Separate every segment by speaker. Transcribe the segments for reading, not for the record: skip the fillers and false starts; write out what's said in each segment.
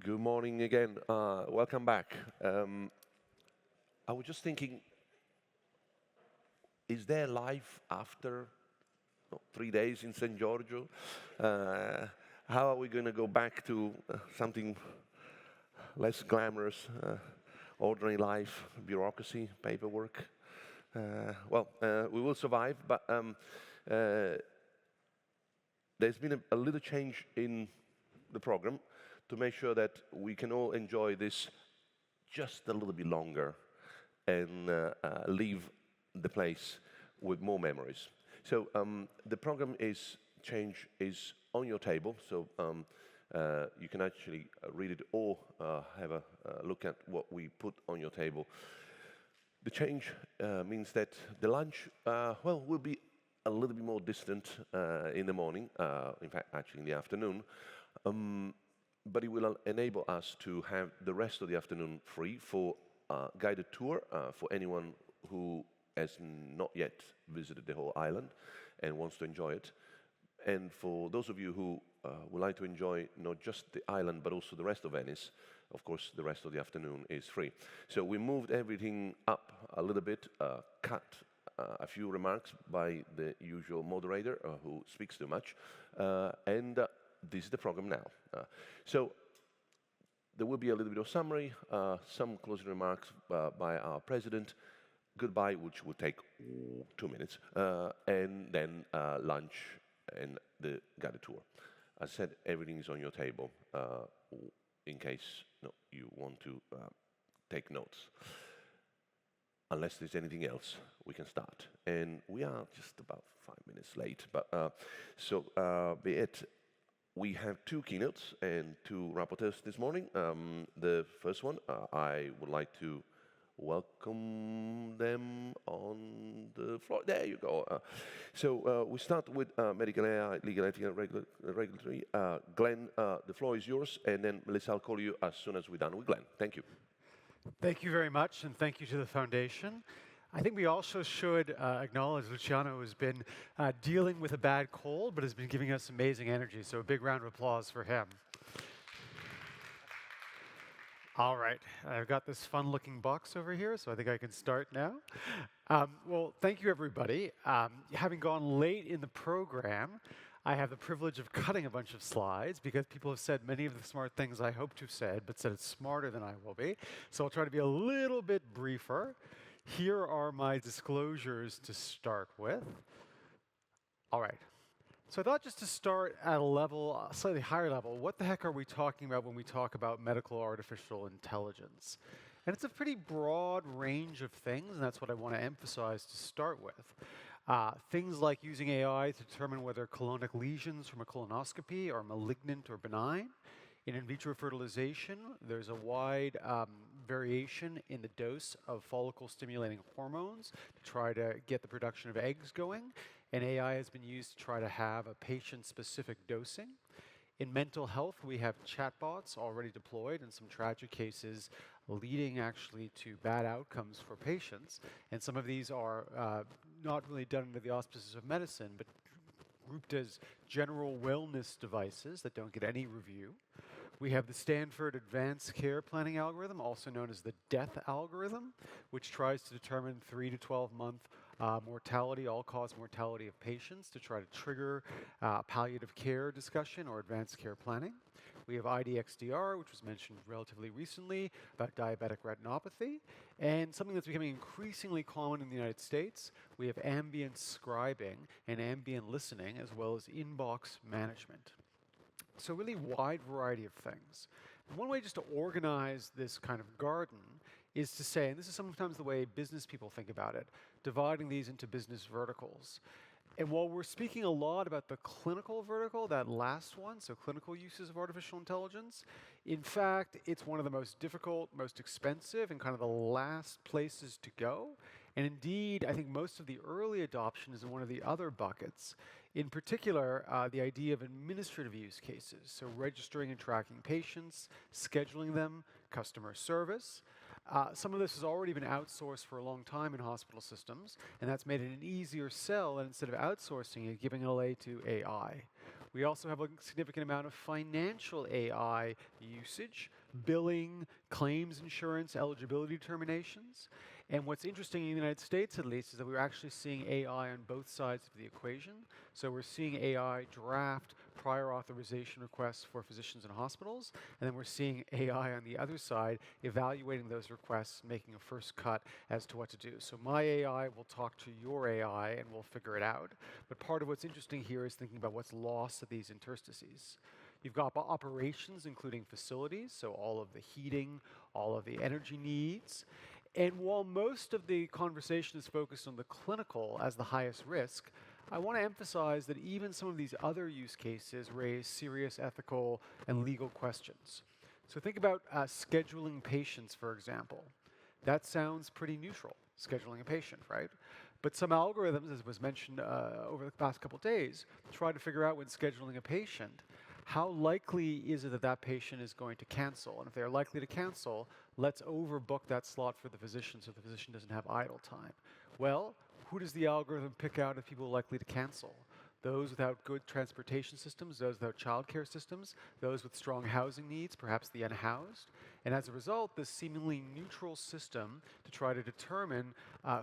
Speaker 1: Good morning again. Welcome back. I was just thinking, is there life after 3 days in San Giorgio? How are we going to go back to something less glamorous, ordinary life, bureaucracy, paperwork? We will survive, but there's been a little change in the program to make sure that we can all enjoy this just a little bit longer and leave the place with more memories. So the program change is on your table, so you can actually read it or have a look at what we put on your table. The change means that the lunch, will be a little bit more distant in the morning, in fact, actually in the afternoon. But it will enable us to have the rest of the afternoon free for a guided tour for anyone who has not yet visited the whole island and wants to enjoy it. And for those of you who would like to enjoy not just the island but also the rest of Venice, of course, the rest of the afternoon is free. So we moved everything up a little bit, cut a few remarks by the usual moderator who speaks too much, and this is the program now. So there will be a little bit of summary, some closing remarks by our president, goodbye, which will take 2 minutes, and then lunch and the guided tour. As I said, everything is on your table in case you want to take notes. Unless there's anything else, we can start. And we are just about 5 minutes late, but be it. We have 2 keynotes and 2 rapporteurs this morning. The first one, I would like to welcome them on the floor. There you go. We start with medical AI, legal, ethical, regulatory. Glenn, the floor is yours, and then Melissa, I'll call you as soon as we're done with Glenn. Thank you.
Speaker 2: Thank you very much, and thank you to the Foundation. I think we also should acknowledge Luciano has been dealing with a bad cold, but has been giving us amazing energy, so a big round of applause for him. All right, I've got this fun-looking box over here, so I think I can start now. Well, thank you, everybody. Having gone late in the program, I have the privilege of cutting a bunch of slides because people have said many of the smart things I hope to have said, but said it smarter than I will be. So I'll try to be a little bit briefer. Here are my disclosures to start with. All right. So I thought just to start at a level, a slightly higher level, what the heck are we talking about when we talk about medical artificial intelligence? And it's a pretty broad range of things, and that's what I want to emphasize to start with. Things like using AI to determine whether colonic lesions from a colonoscopy are malignant or benign. In vitro fertilization, there's a wide variation in the dose of follicle-stimulating hormones to try to get the production of eggs going, and AI has been used to try to have a patient-specific dosing. In mental health, we have chatbots already deployed in some tragic cases, leading actually to bad outcomes for patients, and some of these are not really done under the auspices of medicine, but grouped as general wellness devices that don't get any review. We have the Stanford Advanced Care Planning Algorithm, also known as the DEATH algorithm, which tries to determine 3 to 12-month mortality, all-cause mortality of patients to try to trigger palliative care discussion or advanced care planning. We have IDXDR, which was mentioned relatively recently, about diabetic retinopathy. And something that's becoming increasingly common in the United States, we have ambient scribing and ambient listening, as well as inbox management. So really wide variety of things. And one way just to organize this kind of garden is to say, and this is sometimes the way business people think about it, dividing these into business verticals. And while we're speaking a lot about the clinical vertical, that last one, so clinical uses of artificial intelligence, in fact, it's one of the most difficult, most expensive, and kind of the last places to go. And indeed, I think most of the early adoption is in one of the other buckets. In particular, the idea of administrative use cases, so registering and tracking patients, scheduling them, customer service. Some of this has already been outsourced for a long time in hospital systems, and that's made it an easier sell, and instead of outsourcing it, giving it away to AI. We also have a significant amount of financial AI usage, billing, claims insurance, eligibility determinations. And what's interesting in the United States, at least, is that we're actually seeing AI on both sides of the equation. So we're seeing AI draft prior authorization requests for physicians and hospitals, and then we're seeing AI on the other side evaluating those requests, making a first cut as to what to do. So my AI will talk to your AI, and we'll figure it out. But part of what's interesting here is thinking about what's lost at these interstices. You've got operations, including facilities, so all of the heating, all of the energy needs. And while most of the conversation is focused on the clinical as the highest risk, I want to emphasize that even some of these other use cases raise serious ethical and legal questions. So think about scheduling patients, for example. That sounds pretty neutral, scheduling a patient, right? But some algorithms, as was mentioned over the past couple of days, try to figure out when scheduling a patient, how likely is it that that patient is going to cancel? And if they're likely to cancel, let's overbook that slot for the physician so the physician doesn't have idle time. Well, who does the algorithm pick out as people likely to cancel? Those without good transportation systems, those without childcare systems, those with strong housing needs, perhaps the unhoused. And as a result, this seemingly neutral system to try to determine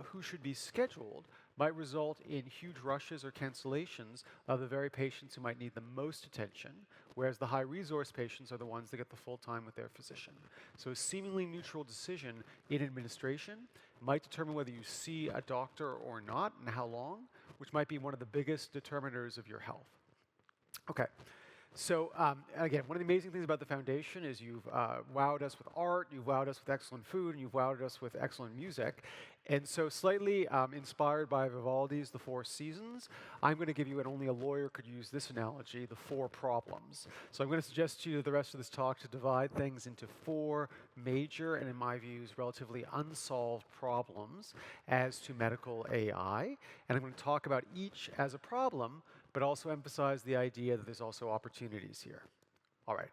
Speaker 2: who should be scheduled might result in huge rushes or cancellations of the very patients who might need the most attention, whereas the high-resource patients are the ones that get the full time with their physician. So a seemingly neutral decision in administration might determine whether you see a doctor or not and how long, which might be one of the biggest determiners of your health. Okay. So again, one of the amazing things about the foundation is you've wowed us with art, you've wowed us with excellent food, and you've wowed us with excellent music. And so slightly inspired by Vivaldi's The Four Seasons, I'm going to give you, and only a lawyer could use this analogy, the four problems. So I'm going to suggest to you the rest of this talk to divide things into four major, and in my views, relatively unsolved problems as to medical AI. And I'm going to talk about each as a problem, but also emphasize the idea that there's also opportunities here. All right,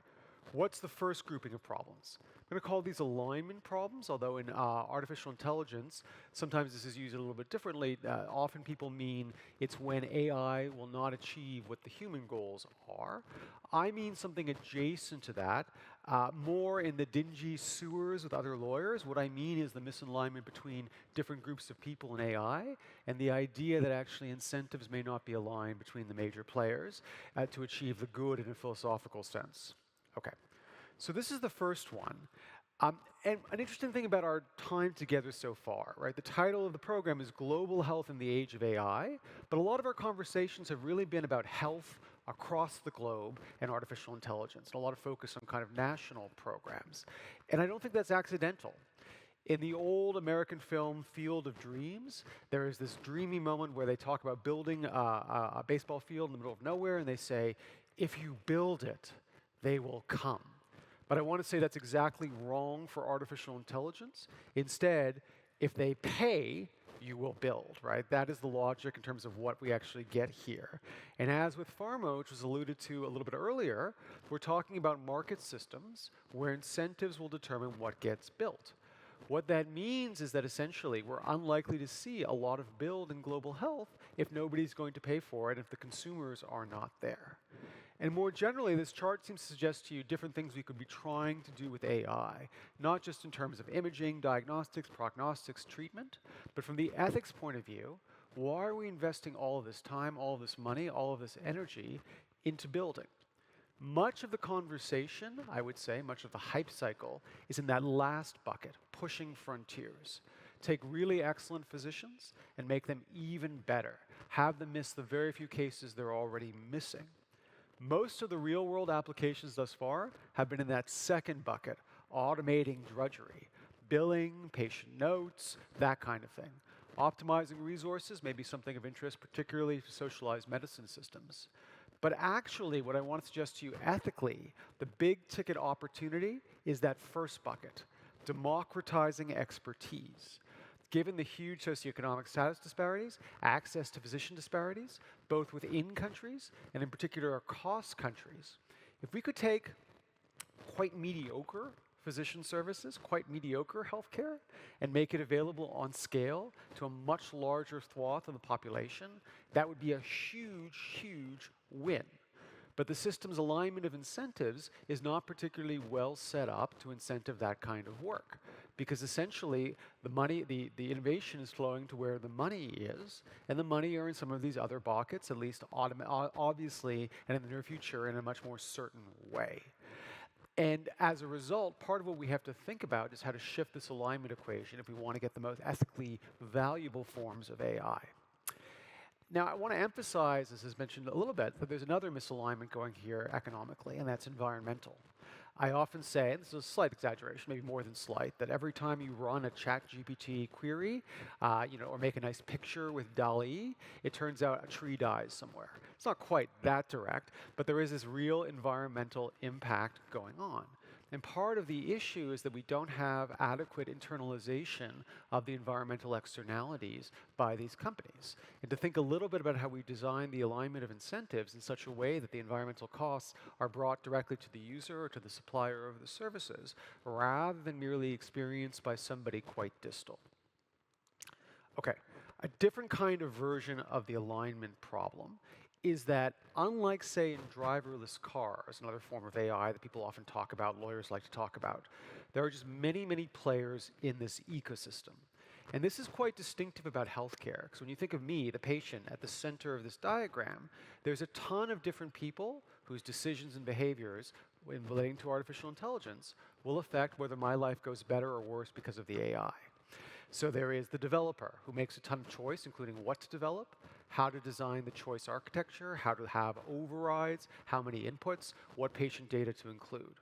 Speaker 2: what's the first grouping of problems? I'm going to call these alignment problems, although in artificial intelligence, sometimes this is used a little bit differently. Often people mean it's when AI will not achieve what the human goals are. I mean something adjacent to that, more in the dingy sewers with other lawyers. What I mean is the misalignment between different groups of people in AI, and the idea that actually incentives may not be aligned between the major players to achieve the good in a philosophical sense. Okay. So this is the first one. And an interesting thing about our time together so far, right? The title of the program is Global Health in the Age of AI, but a lot of our conversations have really been about health across the globe and artificial intelligence, and a lot of focus on kind of national programs. And I don't think that's accidental. In the old American film Field of Dreams, there is this dreamy moment where they talk about building a baseball field in the middle of nowhere, and they say, if you build it, they will come. But I want to say that's exactly wrong for artificial intelligence. Instead, if they pay, you will build, right? That is the logic in terms of what we actually get here. And as with pharma, which was alluded to a little bit earlier, we're talking about market systems where incentives will determine what gets built. What that means is that essentially we're unlikely to see a lot of build in global health if nobody's going to pay for it, if the consumers are not there. And more generally, this chart seems to suggest to you different things we could be trying to do with AI, not just in terms of imaging, diagnostics, prognostics, treatment, but from the ethics point of view, why are we investing all of this time, all of this money, all of this energy into building? Much of the conversation, I would say, much of the hype cycle, is in that last bucket, pushing frontiers. Take really excellent physicians and make them even better. Have them miss the very few cases they're already missing. Most of the real-world applications thus far have been in that second bucket, automating drudgery, billing, patient notes, that kind of thing. Optimizing resources may be something of interest, particularly to socialized medicine systems. But actually, what I want to suggest to you ethically, the big-ticket opportunity is that first bucket, democratizing expertise. Given the huge socioeconomic status disparities, access to physician disparities, both within countries and in particular across countries, if we could take quite mediocre physician services, quite mediocre healthcare, and make it available on scale to a much larger swath of the population, that would be a huge, huge win. But the system's alignment of incentives is not particularly well set up to incentive that kind of work, because essentially the innovation is flowing to where the money is, and the money are in some of these other buckets, at least obviously, and in the near future in a much more certain way. And as a result, part of what we have to think about is how to shift this alignment equation if we want to get the most ethically valuable forms of AI. Now, I want to emphasize, as is mentioned a little bit, that there's another misalignment going here economically, and that's environmental. I often say, and this is a slight exaggeration, maybe more than slight, that every time you run a ChatGPT query, or make a nice picture with DALL-E, it turns out a tree dies somewhere. It's not quite that direct, but there is this real environmental impact going on. And part of the issue is that we don't have adequate internalization of the environmental externalities by these companies. And to think a little bit about how we design the alignment of incentives in such a way that the environmental costs are brought directly to the user or to the supplier of the services, rather than merely experienced by somebody quite distal. Okay, a different kind of version of the alignment problem is that, unlike, say, in driverless cars, another form of AI that people often talk about, lawyers like to talk about, there are just many, many players in this ecosystem. And this is quite distinctive about healthcare, because when you think of me, the patient, at the center of this diagram, there's a ton of different people whose decisions and behaviors in relating to artificial intelligence will affect whether my life goes better or worse because of the AI. So there is the developer who makes a ton of choice, including what to develop, how to design the choice architecture, how to have overrides, how many inputs, what patient data to include.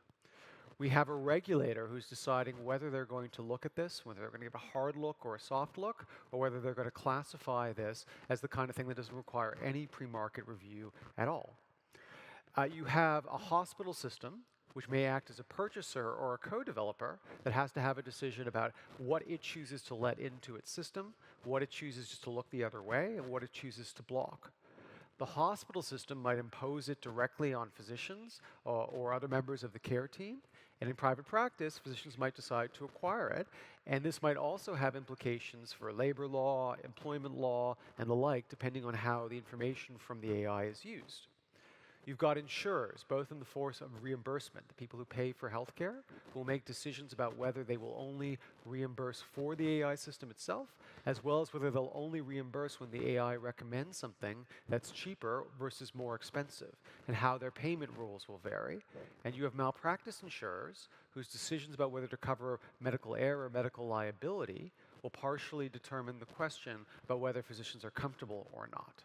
Speaker 2: We have a regulator who's deciding whether they're going to look at this, whether they're going to give a hard look or a soft look, or whether they're going to classify this as the kind of thing that doesn't require any pre-market review at all. You have a hospital system which may act as a purchaser or a co-developer that has to have a decision about what it chooses to let into its system, what it chooses just to look the other way, and what it chooses to block. The hospital system might impose it directly on physicians or other members of the care team, and in private practice, physicians might decide to acquire it, and this might also have implications for labor law, employment law, and the like, depending on how the information from the AI is used. You've got insurers, both in the force of reimbursement, the people who pay for healthcare, who will make decisions about whether they will only reimburse for the AI system itself, as well as whether they'll only reimburse when the AI recommends something that's cheaper versus more expensive, and how their payment rules will vary. And you have malpractice insurers, whose decisions about whether to cover medical error or medical liability will partially determine the question about whether physicians are comfortable or not.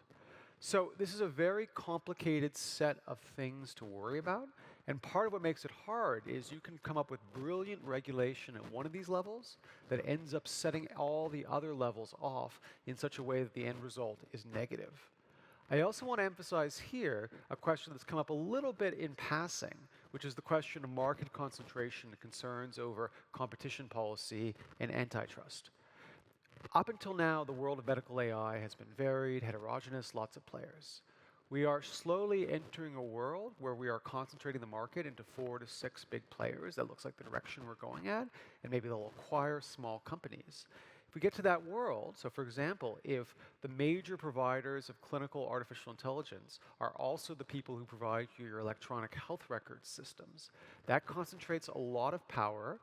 Speaker 2: So this is a very complicated set of things to worry about, and part of what makes it hard is you can come up with brilliant regulation at one of these levels that ends up setting all the other levels off in such a way that the end result is negative. I also want to emphasize here a question that's come up a little bit in passing, which is the question of market concentration and concerns over competition policy and antitrust. Up until now, the world of medical AI has been varied, heterogeneous, lots of players. We are slowly entering a world where we are concentrating the market into 4 to 6 big players. That looks like the direction we're going at, and maybe they'll acquire small companies. If we get to that world, so for example, if the major providers of clinical artificial intelligence are also the people who provide you your electronic health record systems, that concentrates a lot of power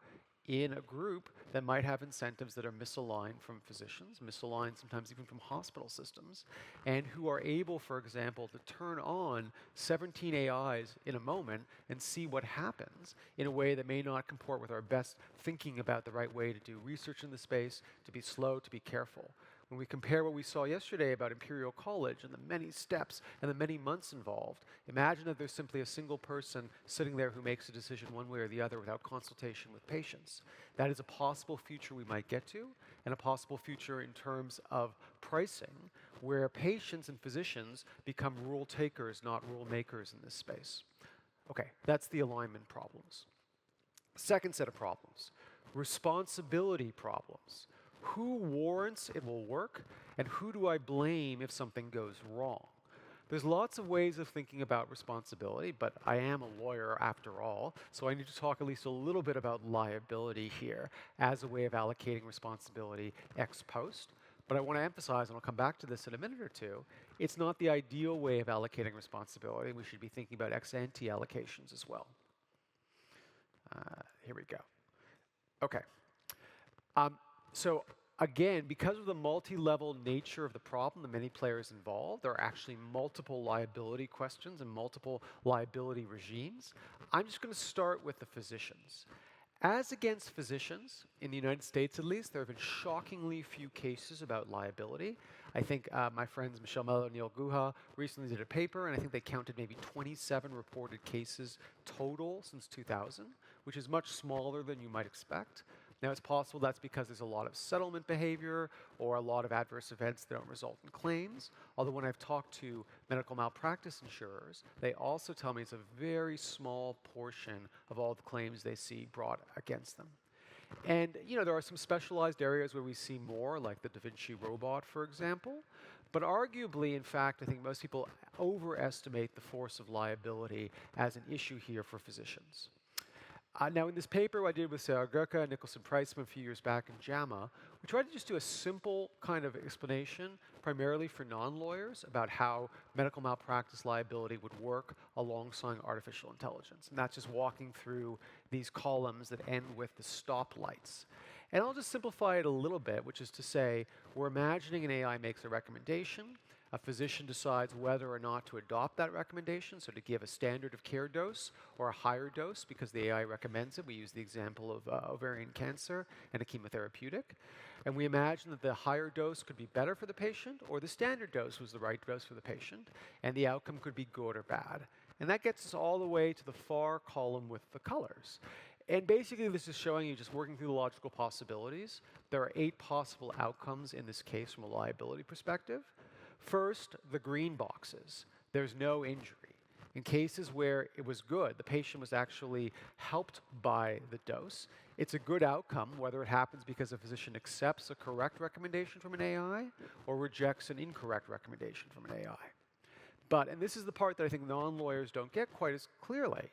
Speaker 2: in a group that might have incentives that are misaligned from physicians, misaligned sometimes even from hospital systems, and who are able, for example, to turn on 17 AIs in a moment and see what happens in a way that may not comport with our best thinking about the right way to do research in the space, to be slow, to be careful. When we compare what we saw yesterday about Imperial College and the many steps and the many months involved, imagine that there's simply a single person sitting there who makes a decision one way or the other without consultation with patients. That is a possible future we might get to, and a possible future in terms of pricing, where patients and physicians become rule takers, not rule makers in this space. Okay, that's the alignment problems. Second set of problems, responsibility problems. Who warrants it will work, and who do I blame if something goes wrong? There's lots of ways of thinking about responsibility, but I am a lawyer after all, so I need to talk at least a little bit about liability here as a way of allocating responsibility ex post. But I want to emphasize, and I'll come back to this in a minute or two, it's not the ideal way of allocating responsibility. We should be thinking about ex-ante allocations as well. Here we go. Okay. So again, because of the multi-level nature of the problem, the many players involved, there are actually multiple liability questions and multiple liability regimes. I'm just going to start with the physicians. As against physicians, in the United States at least, there have been shockingly few cases about liability. I think my friends Michelle Mello and Neil Guha recently did a paper, and I think they counted maybe 27 reported cases total since 2000, which is much smaller than you might expect. Now, it's possible that's because there's a lot of settlement behavior or a lot of adverse events that don't result in claims. Although when I've talked to medical malpractice insurers, they also tell me it's a very small portion of all the claims they see brought against them. And, there are some specialized areas where we see more, like the Da Vinci robot, for example. But arguably, in fact, I think most people overestimate the force of liability as an issue here for physicians. Now, in this paper I did with Sarah Gurka and Nicholson Priceman a few years back in JAMA, we tried to just do a simple kind of explanation, primarily for non-lawyers, about how medical malpractice liability would work alongside artificial intelligence. And that's just walking through these columns that end with the stoplights. And I'll just simplify it a little bit, which is to say, we're imagining an AI makes a recommendation. A physician decides whether or not to adopt that recommendation, so to give a standard of care dose or a higher dose because the AI recommends it. We use the example of ovarian cancer and a chemotherapeutic. And we imagine that the higher dose could be better for the patient, or the standard dose was the right dose for the patient, and the outcome could be good or bad. And that gets us all the way to the far column with the colors. And basically, this is showing you just working through the logical possibilities. There are 8 possible outcomes in this case from a liability perspective. First, the green boxes. There's no injury. In cases where it was good, the patient was actually helped by the dose, it's a good outcome, whether it happens because a physician accepts a correct recommendation from an AI or rejects an incorrect recommendation from an AI. But, and this is the part that I think non-lawyers don't get quite as clearly,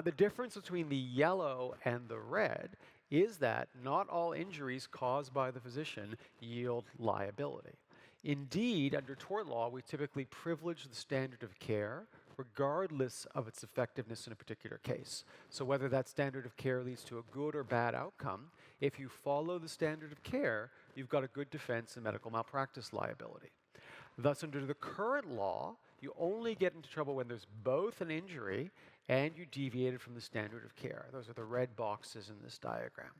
Speaker 2: the difference between the yellow and the red is that not all injuries caused by the physician yield liability. Indeed, under tort law, we typically privilege the standard of care regardless of its effectiveness in a particular case. So whether that standard of care leads to a good or bad outcome, if you follow the standard of care, you've got a good defense in medical malpractice liability. Thus, under the current law, you only get into trouble when there's both an injury and you deviated from the standard of care. Those are the red boxes in this diagram.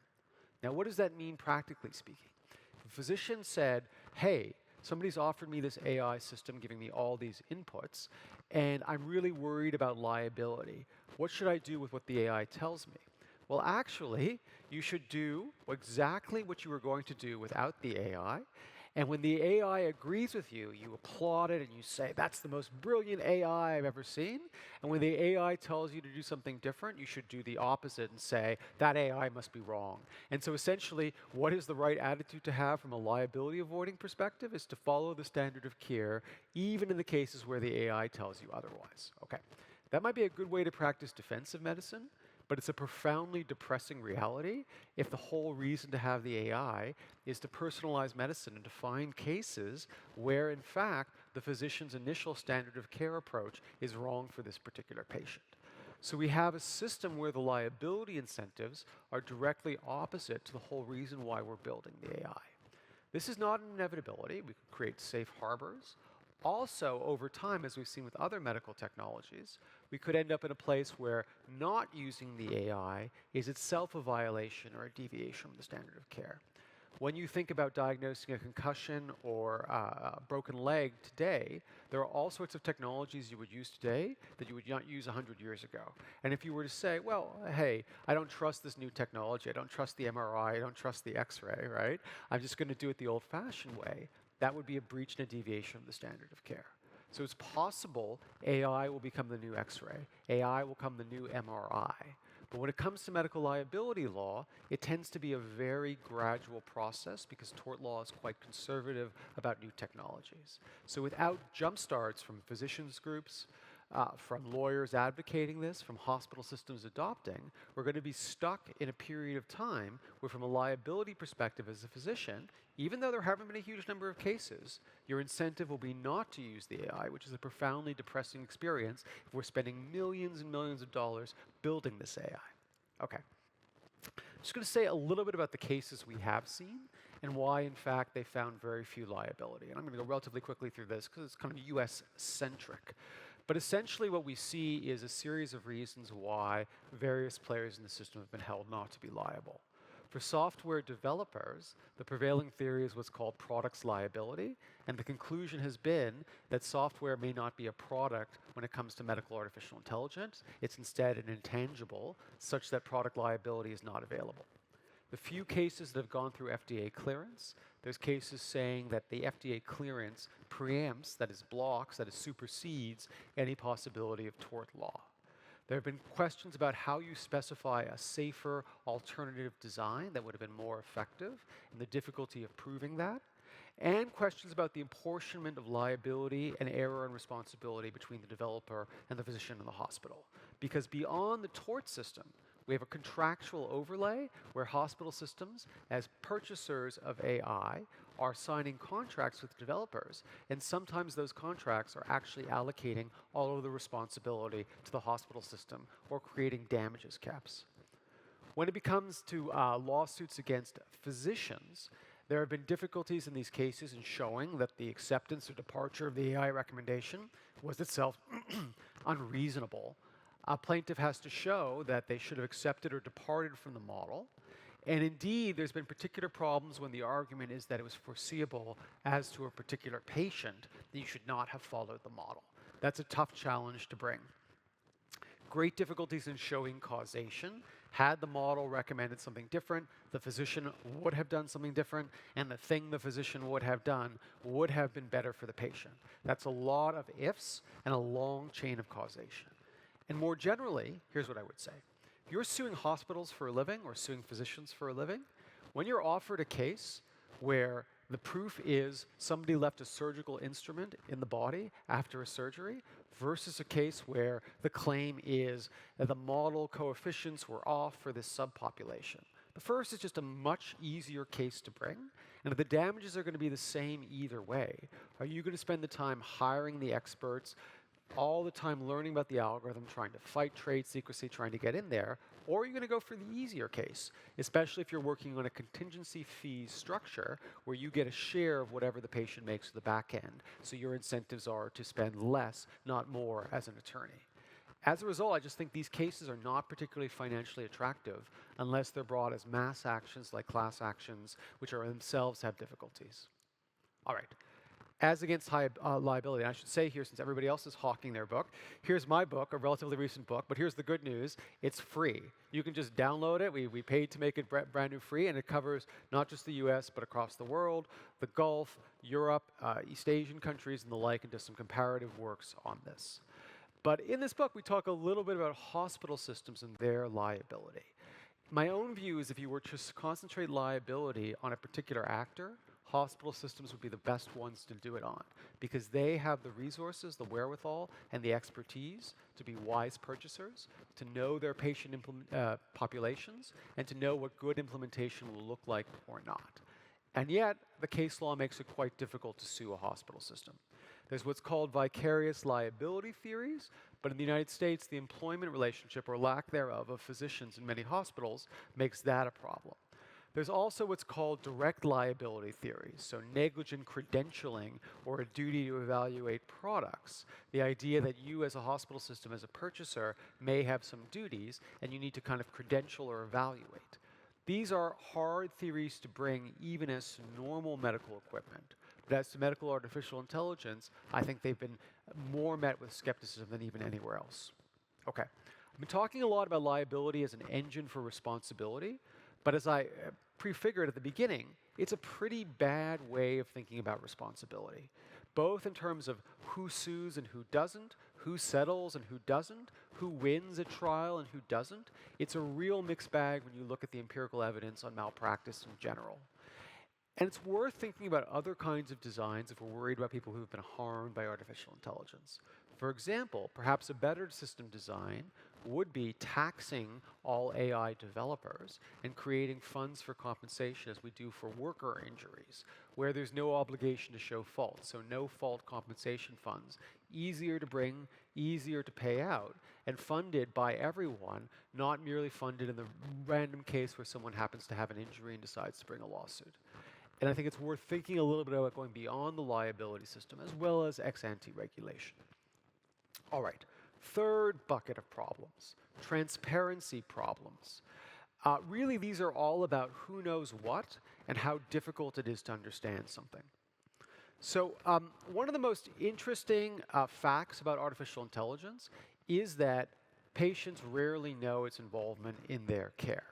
Speaker 2: Now, what does that mean practically speaking? If a physician said, hey, somebody's offered me this AI system giving me all these inputs, and I'm really worried about liability. What should I do with what the AI tells me? Well, actually, you should do exactly what you were going to do without the AI. And when the AI agrees with you, you applaud it and you say, that's the most brilliant AI I've ever seen. And when the AI tells you to do something different, you should do the opposite and say, that AI must be wrong. And so essentially, what is the right attitude to have from a liability avoiding perspective is to follow the standard of care, even in the cases where the AI tells you otherwise. Okay, that might be a good way to practice defensive medicine, but it's a profoundly depressing reality if the whole reason to have the AI is to personalize medicine and to find cases where, in fact, the physician's initial standard of care approach is wrong for this particular patient. So we have a system where the liability incentives are directly opposite to the whole reason why we're building the AI. This is not an inevitability. We could create safe harbors. Also, over time, as we've seen with other medical technologies, we could end up in a place where not using the AI is itself a violation or a deviation from the standard of care. When you think about diagnosing a concussion or a broken leg today, there are all sorts of technologies you would use today that you would not use 100 years ago. And if you were to say, well, hey, I don't trust this new technology, I don't trust the MRI, I don't trust the X-ray, right? I'm just going to do it the old-fashioned way. That would be a breach and a deviation from the standard of care. So it's possible AI will become the new X-ray. AI will become the new MRI. But when it comes to medical liability law, it tends to be a very gradual process because tort law is quite conservative about new technologies. So without jump starts from physicians groups, from lawyers advocating this, from hospital systems adopting, we're going to be stuck in a period of time where from a liability perspective as a physician, even though there haven't been a huge number of cases, your incentive will be not to use the AI, which is a profoundly depressing experience if we're spending millions and millions of dollars building this AI. Okay. I'm just going to say a little bit about the cases we have seen and why, in fact, they found very few liability. And I'm going to go relatively quickly through this because it's kind of US-centric. But essentially what we see is a series of reasons why various players in the system have been held not to be liable. For software developers, the prevailing theory is what's called products liability, and the conclusion has been that software may not be a product when it comes to medical artificial intelligence. It's instead an intangible, such that product liability is not available. The few cases that have gone through FDA clearance, there's cases saying that the FDA clearance preempts, that is blocks, that is supersedes any possibility of tort law. There have been questions about how you specify a safer alternative design that would have been more effective and the difficulty of proving that, and questions about the apportionment of liability and error and responsibility between the developer and the physician in the hospital. Because beyond the tort system, we have a contractual overlay where hospital systems, as purchasers of AI, are signing contracts with developers, and sometimes those contracts are actually allocating all of the responsibility to the hospital system or creating damages caps. When it comes to lawsuits against physicians, there have been difficulties in these cases in showing that the acceptance or departure of the AI recommendation was itself unreasonable. A plaintiff has to show that they should have accepted or departed from the model. And indeed, there's been particular problems when the argument is that it was foreseeable as to a particular patient that you should not have followed the model. That's a tough challenge to bring. Great difficulties in showing causation. Had the model recommended something different, the physician would have done something different, and the thing the physician would have done would have been better for the patient. That's a lot of ifs and a long chain of causation. And more generally, here's what I would say. If you're suing hospitals for a living or suing physicians for a living, when you're offered a case where the proof is somebody left a surgical instrument in the body after a surgery versus a case where the claim is that the model coefficients were off for this subpopulation. The first is just a much easier case to bring, and if the damages are going to be the same either way, are you going to spend the time hiring the experts, all the time learning about the algorithm, trying to fight trade secrecy, trying to get in there, or are you going to go for the easier case, especially if you're working on a contingency fee structure where you get a share of whatever the patient makes at the back end, so your incentives are to spend less, not more, as an attorney. As a result, I just think these cases are not particularly financially attractive unless they're brought as mass actions like class actions, which are themselves have difficulties. All right. As against high liability, and I should say here, since everybody else is hawking their book, here's my book, a relatively recent book, but here's the good news. It's free. You can just download it. We paid to make it brand new free, and it covers not just the US, but across the world, the Gulf, Europe, East Asian countries, and the like, and does some comparative works on this. But in this book, we talk a little bit about hospital systems and their liability. My own view is if you were to concentrate liability on a particular actor, hospital systems would be the best ones to do it on because they have the resources, the wherewithal, and the expertise to be wise purchasers, to know their patient populations, and to know what good implementation will look like or not. And yet, the case law makes it quite difficult to sue a hospital system. There's what's called vicarious liability theories, but in the United States, the employment relationship or lack thereof of physicians in many hospitals makes that a problem. There's also what's called direct liability theories, so negligent credentialing or a duty to evaluate products. The idea that you as a hospital system, as a purchaser, may have some duties and you need to kind of credential or evaluate. These are hard theories to bring even as normal medical equipment. But as to medical artificial intelligence, I think they've been more met with skepticism than even anywhere else. Okay, I've been talking a lot about liability as an engine for responsibility. But as I prefigured at the beginning, it's a pretty bad way of thinking about responsibility, both in terms of who sues and who doesn't, who settles and who doesn't, who wins a trial and who doesn't. It's a real mixed bag when you look at the empirical evidence on malpractice in general. And it's worth thinking about other kinds of designs if we're worried about people who've been harmed by artificial intelligence. For example, perhaps a better system design would be taxing all AI developers and creating funds for compensation as we do for worker injuries, where there's no obligation to show fault, so no fault compensation funds, easier to bring, easier to pay out, and funded by everyone, not merely funded in the random case where someone happens to have an injury and decides to bring a lawsuit. And I think it's worth thinking a little bit about going beyond the liability system as well as ex-ante regulation. All right, third bucket of problems, transparency problems. Really, these are all about who knows what and how difficult it is to understand something. So one of the most interesting facts about artificial intelligence is that patients rarely know its involvement in their care.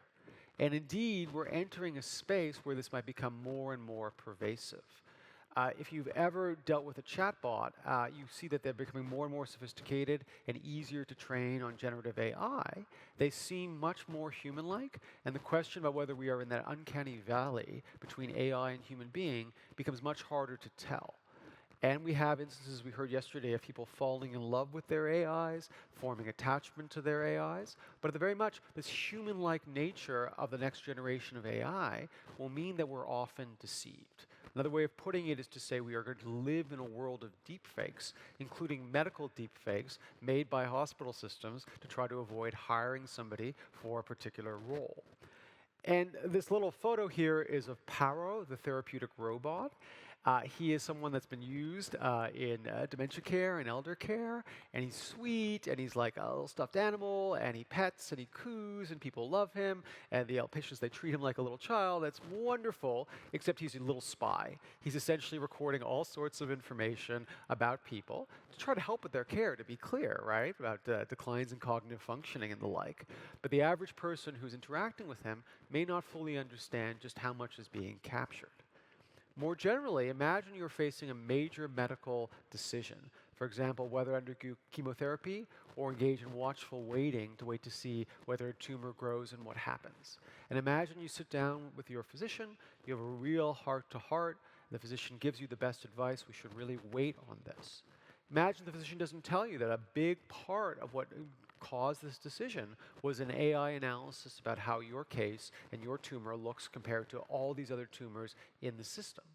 Speaker 2: And indeed, we're entering a space where this might become more and more pervasive. If you've ever dealt with a chatbot, you see that they're becoming more and more sophisticated and easier to train on generative AI. They seem much more human-like, and the question about whether we are in that uncanny valley between AI and human being becomes much harder to tell. And we have instances we heard yesterday of people falling in love with their AIs, forming attachment to their AIs. But at the very much, this human-like nature of the next generation of AI will mean that we're often deceived. Another way of putting it is to say we are going to live in a world of deepfakes, including medical deepfakes made by hospital systems to try to avoid hiring somebody for a particular role. And this little photo here is of Paro, the therapeutic robot. He is someone that's been used in dementia care and elder care, and he's sweet, and he's like a little stuffed animal, and he pets, and he coos, and people love him, and the patients, they treat him like a little child. That's wonderful, except he's a little spy. He's essentially recording all sorts of information about people to try to help with their care, to be clear, right, about declines in cognitive functioning and the like. But the average person who's interacting with him may not fully understand just how much is being captured. More generally, imagine you're facing a major medical decision. For example, whether to undergo chemotherapy or engage in watchful waiting to wait to see whether a tumor grows and what happens. And imagine you sit down with your physician, you have a real heart-to-heart, the physician gives you the best advice, we should really wait on this. Imagine the physician doesn't tell you that a big part of what caused this decision was an AI analysis about how your case and your tumor looks compared to all these other tumors in the system.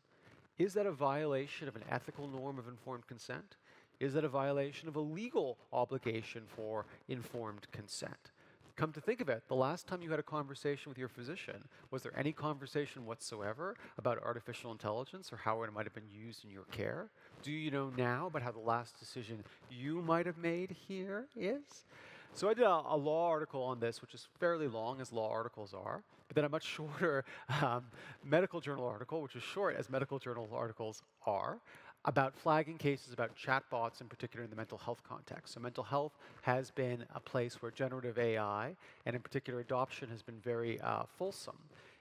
Speaker 2: Is that a violation of an ethical norm of informed consent? Is that a violation of a legal obligation for informed consent? Come to think of it, the last time you had a conversation with your physician, was there any conversation whatsoever about artificial intelligence or how it might have been used in your care? Do you know now about how the last decision you might have made here is? So I did a law article on this, which is fairly long, as law articles are, but then a much shorter medical journal article, which is short as medical journal articles are, about flagging cases about chatbots, in particular in the mental health context. So mental health has been a place where generative AI, and in particular adoption, has been very fulsome,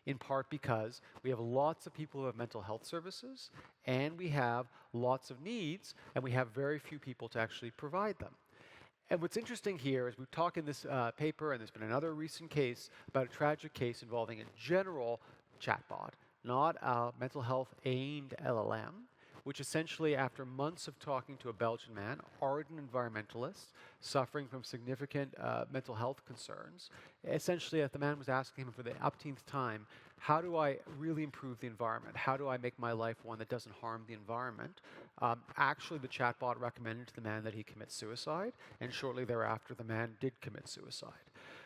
Speaker 2: in part because we have lots of people who have mental health services, and we have lots of needs, and we have very few people to actually provide them. And what's interesting here is we talk in this paper, and there's been another recent case about a tragic case involving a general chatbot, not a mental health aimed LLM, which essentially, after months of talking to a Belgian man, ardent environmentalist, suffering from significant mental health concerns, essentially, the man was asking him for the upteenth time, how do I really improve the environment? How do I make my life one that doesn't harm the environment? Actually, the chatbot recommended to the man that he commit suicide, and shortly thereafter, the man did commit suicide.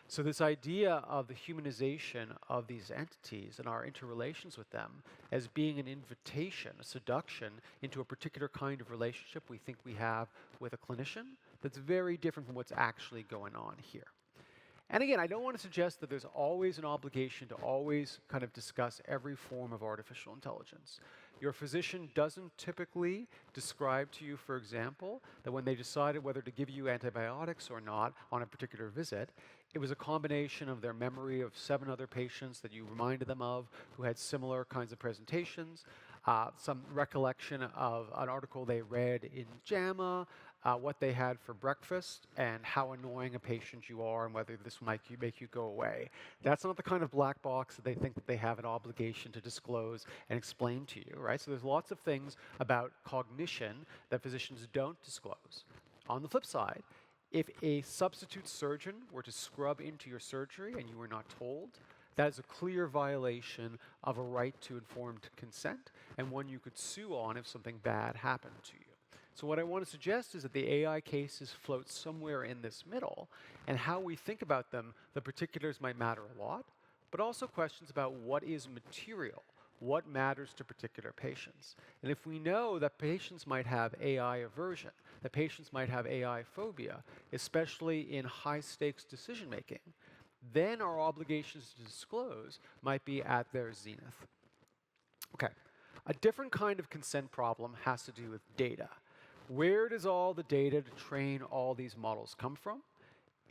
Speaker 2: So this idea of the humanization of these entities and our interrelations with them as being an invitation, a seduction into a particular kind of relationship we think we have with a clinician, that's very different from what's actually going on here. And again, I don't want to suggest that there's always an obligation to always kind of discuss every form of artificial intelligence. Your physician doesn't typically describe to you, for example, that when they decided whether to give you antibiotics or not on a particular visit, it was a combination of their memory of 7 other patients that you reminded them of who had similar kinds of presentations, some recollection of an article they read in JAMA, what they had for breakfast and how annoying a patient you are and whether this might make you go away. That's not the kind of black box that they think that they have an obligation to disclose and explain to you, right? So there's lots of things about cognition that physicians don't disclose. On the flip side, if a substitute surgeon were to scrub into your surgery and you were not told, that is a clear violation of a right to informed consent and one you could sue on if something bad happened to you. So what I want to suggest is that the AI cases float somewhere in this middle, and how we think about them, the particulars might matter a lot, but also questions about what is material, what matters to particular patients. And if we know that patients might have AI aversion, that patients might have AI phobia, especially in high-stakes decision-making, then our obligations to disclose might be at their zenith. Okay, a different kind of consent problem has to do with data. Where does all the data to train all these models come from?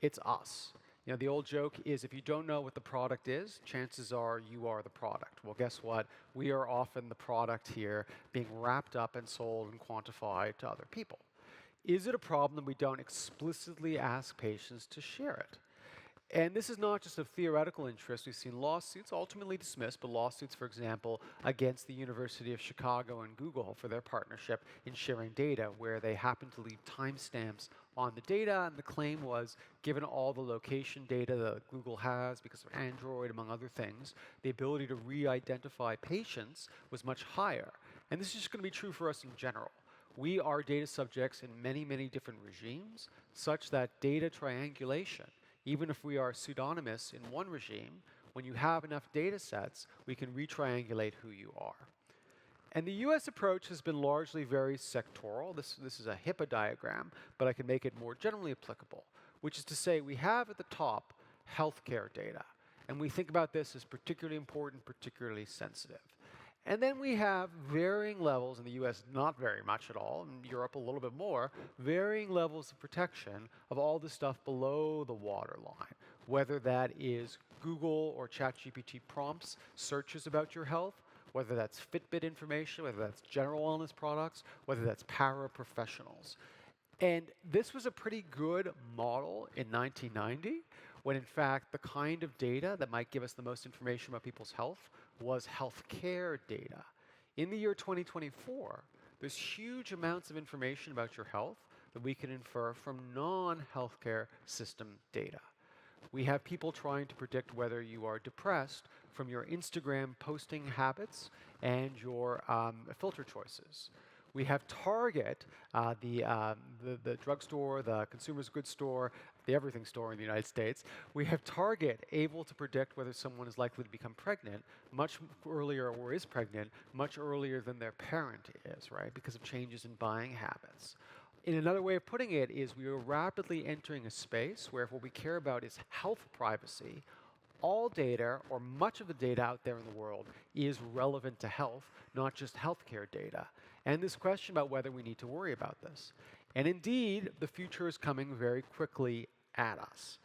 Speaker 2: It's us. You know, the old joke is if you don't know what the product is, chances are you are the product. Well, guess what? We are often the product here being wrapped up and sold and quantified to other people. Is it a problem that we don't explicitly ask patients to share it? And this is not just of theoretical interest. We've seen lawsuits ultimately dismissed, but lawsuits, for example, against the University of Chicago and Google for their partnership in sharing data, where they happened to leave timestamps on the data, and the claim was, given all the location data that Google has because of Android, among other things, the ability to re-identify patients was much higher. And this is just going to be true for us in general. We are data subjects in many, many different regimes, such that data triangulation, even if we are pseudonymous in one regime, when you have enough data sets, we can retriangulate who you are. And the US approach has been largely very sectoral. This is a HIPAA diagram, but I can make it more generally applicable, which is to say we have at the top healthcare data. And we think about this as particularly important, particularly sensitive. And then we have varying levels, in the US not very much at all, in Europe a little bit more, varying levels of protection of all the stuff below the waterline, whether that is Google or ChatGPT prompts, searches about your health, whether that's Fitbit information, whether that's general wellness products, whether that's paraprofessionals. And this was a pretty good model in 1990, when in fact the kind of data that might give us the most information about people's health was healthcare data. In the year 2024, there's huge amounts of information about your health that we can infer from non-healthcare system data. We have people trying to predict whether you are depressed from your Instagram posting habits and your filter choices. We have Target, the drugstore, the consumer's goods store, the everything store in the United States. We have Target able to predict whether someone is likely to become pregnant much earlier, or is pregnant much earlier than their parent is, right? Because of changes in buying habits. In another way of putting it is we are rapidly entering a space where if what we care about is health privacy, all data, or much of the data out there in the world, is relevant to health, not just healthcare data. And this question about whether we need to worry about this. And indeed, the future is coming very quickly at us.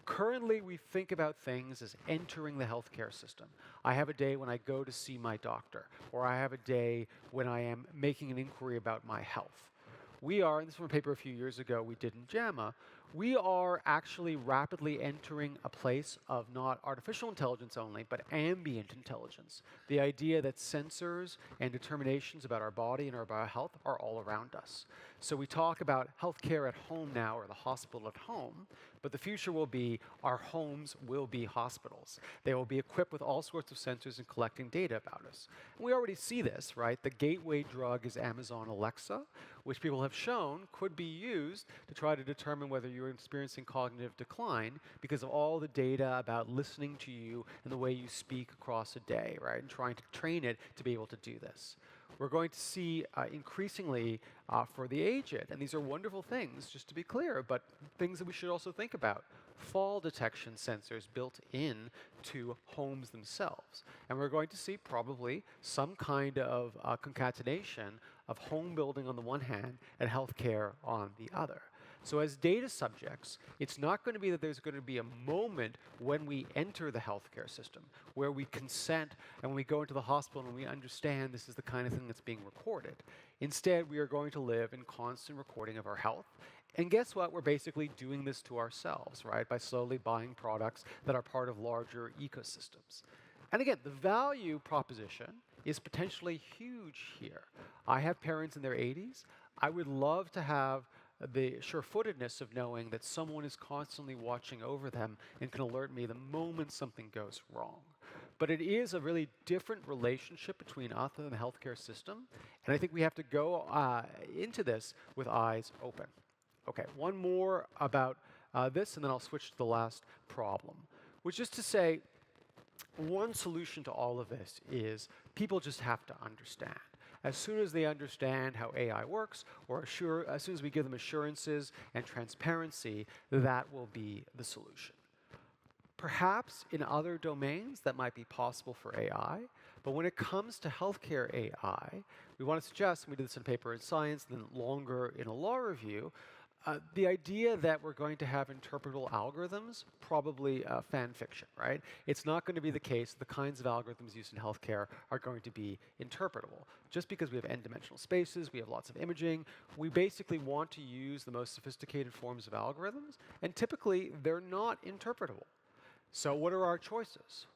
Speaker 2: Currently, we think about things as entering the healthcare system. I have a day when I go to see my doctor, or I have a day when I am making an inquiry about my health. We are, and this is from a paper a few years ago we did in JAMA, we are actually rapidly entering a place of not artificial intelligence only, but ambient intelligence. The idea that sensors and determinations about our body and our biohealth are all around us. So we talk about healthcare at home now, or the hospital at home, but the future will be our homes will be hospitals. They will be equipped with all sorts of sensors and collecting data about us. And we already see this, right? The gateway drug is Amazon Alexa, which people have shown could be used to try to determine whether you're experiencing cognitive decline because of all the data about listening to you and the way you speak across a day, right? And trying to train it to be able to do this. We're going to see increasingly for the aged, and these are wonderful things, just to be clear, but things that we should also think about. Fall detection sensors built in to homes themselves. And we're going to see probably some kind of concatenation of home building on the one hand and healthcare on the other. So as data subjects, it's not going to be that there's going to be a moment when we enter the healthcare system where we consent and when we go into the hospital and we understand this is the kind of thing that's being recorded. Instead, we are going to live in constant recording of our health. And guess what? We're basically doing this to ourselves, right? By slowly buying products that are part of larger ecosystems. And again, the value proposition is potentially huge here. I have parents in their 80s. I would love to have the sure-footedness of knowing that someone is constantly watching over them and can alert me the moment something goes wrong. But it is a really different relationship between us and the healthcare system, and I think we have to go into this with eyes open. Okay, one more about this, and then I'll switch to the last problem, which is to say, one solution to all of this is people just have to understand. As soon as they understand how AI works, or as soon as we give them assurances and transparency, that will be the solution. Perhaps in other domains that might be possible for AI, but when it comes to healthcare AI, we want to suggest, and we did this in a paper in Science, then longer in a law review, the idea that we're going to have interpretable algorithms, probably fan fiction, right? It's not going to be the case the kinds of algorithms used in healthcare are going to be interpretable. Just because we have n-dimensional spaces, we have lots of imaging, we basically want to use the most sophisticated forms of algorithms, and typically they're not interpretable. So what are our choices?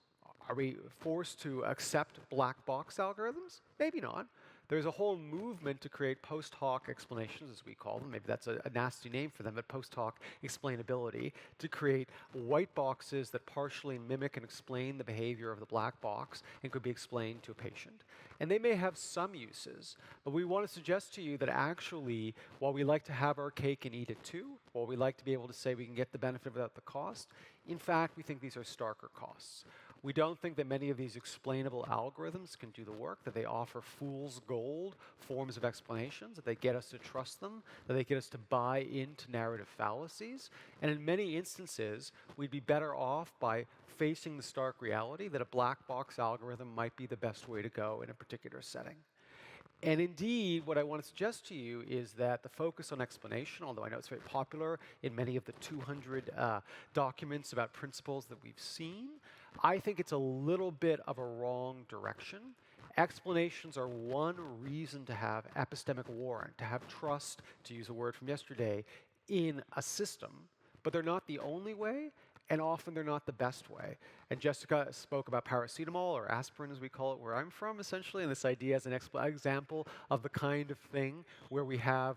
Speaker 2: Are we forced to accept black box algorithms? Maybe not. There's a whole movement to create post hoc explanations, as we call them. Maybe that's a nasty name for them, but post hoc explainability, to create white boxes that partially mimic and explain the behavior of the black box and could be explained to a patient. And they may have some uses, but we want to suggest to you that actually, while we like to have our cake and eat it too, while we like to be able to say we can get the benefit without the cost, in fact, we think these are starker costs. We don't think that many of these explainable algorithms can do the work, that they offer fool's gold forms of explanations, that they get us to trust them, that they get us to buy into narrative fallacies. And in many instances, we'd be better off by facing the stark reality that a black box algorithm might be the best way to go in a particular setting. And indeed, what I want to suggest to you is that the focus on explanation, although I know it's very popular in many of the 200 documents about principles that we've seen, I think it's a little bit of a wrong direction. Explanations are one reason to have epistemic warrant, to have trust, to use a word from yesterday, in a system, but they're not the only way, and often they're not the best way. And Jessica spoke about paracetamol, or aspirin as we call it where I'm from, essentially, and this idea as an example of the kind of thing where we have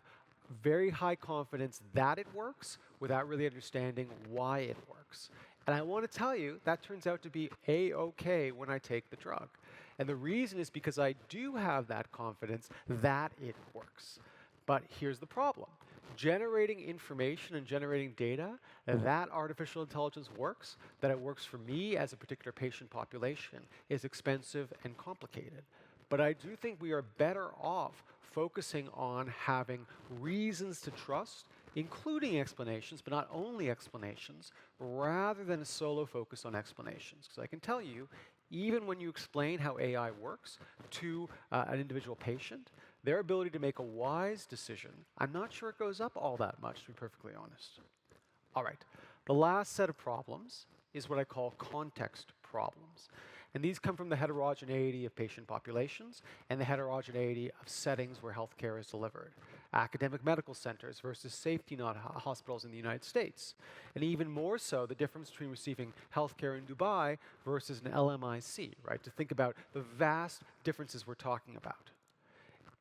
Speaker 2: very high confidence that it works without really understanding why it works. And I want to tell you, that turns out to be A-okay when I take the drug. And the reason is because I do have that confidence that it works. But here's the problem. Generating information and generating data, that artificial intelligence works, that it works for me as a particular patient population, is expensive and complicated. But I do think we are better off focusing on having reasons to trust, including explanations, but not only explanations, rather than a solo focus on explanations. Because I can tell you, even when you explain how AI works to an individual patient, their ability to make a wise decision, I'm not sure it goes up all that much, to be perfectly honest. All right, the last set of problems is what I call context problems. And these come from the heterogeneity of patient populations and the heterogeneity of settings where healthcare is delivered. Academic medical centers versus safety net hospitals in the United States. And even more so, the difference between receiving healthcare in Dubai versus an LMIC, right? To think about the vast differences we're talking about.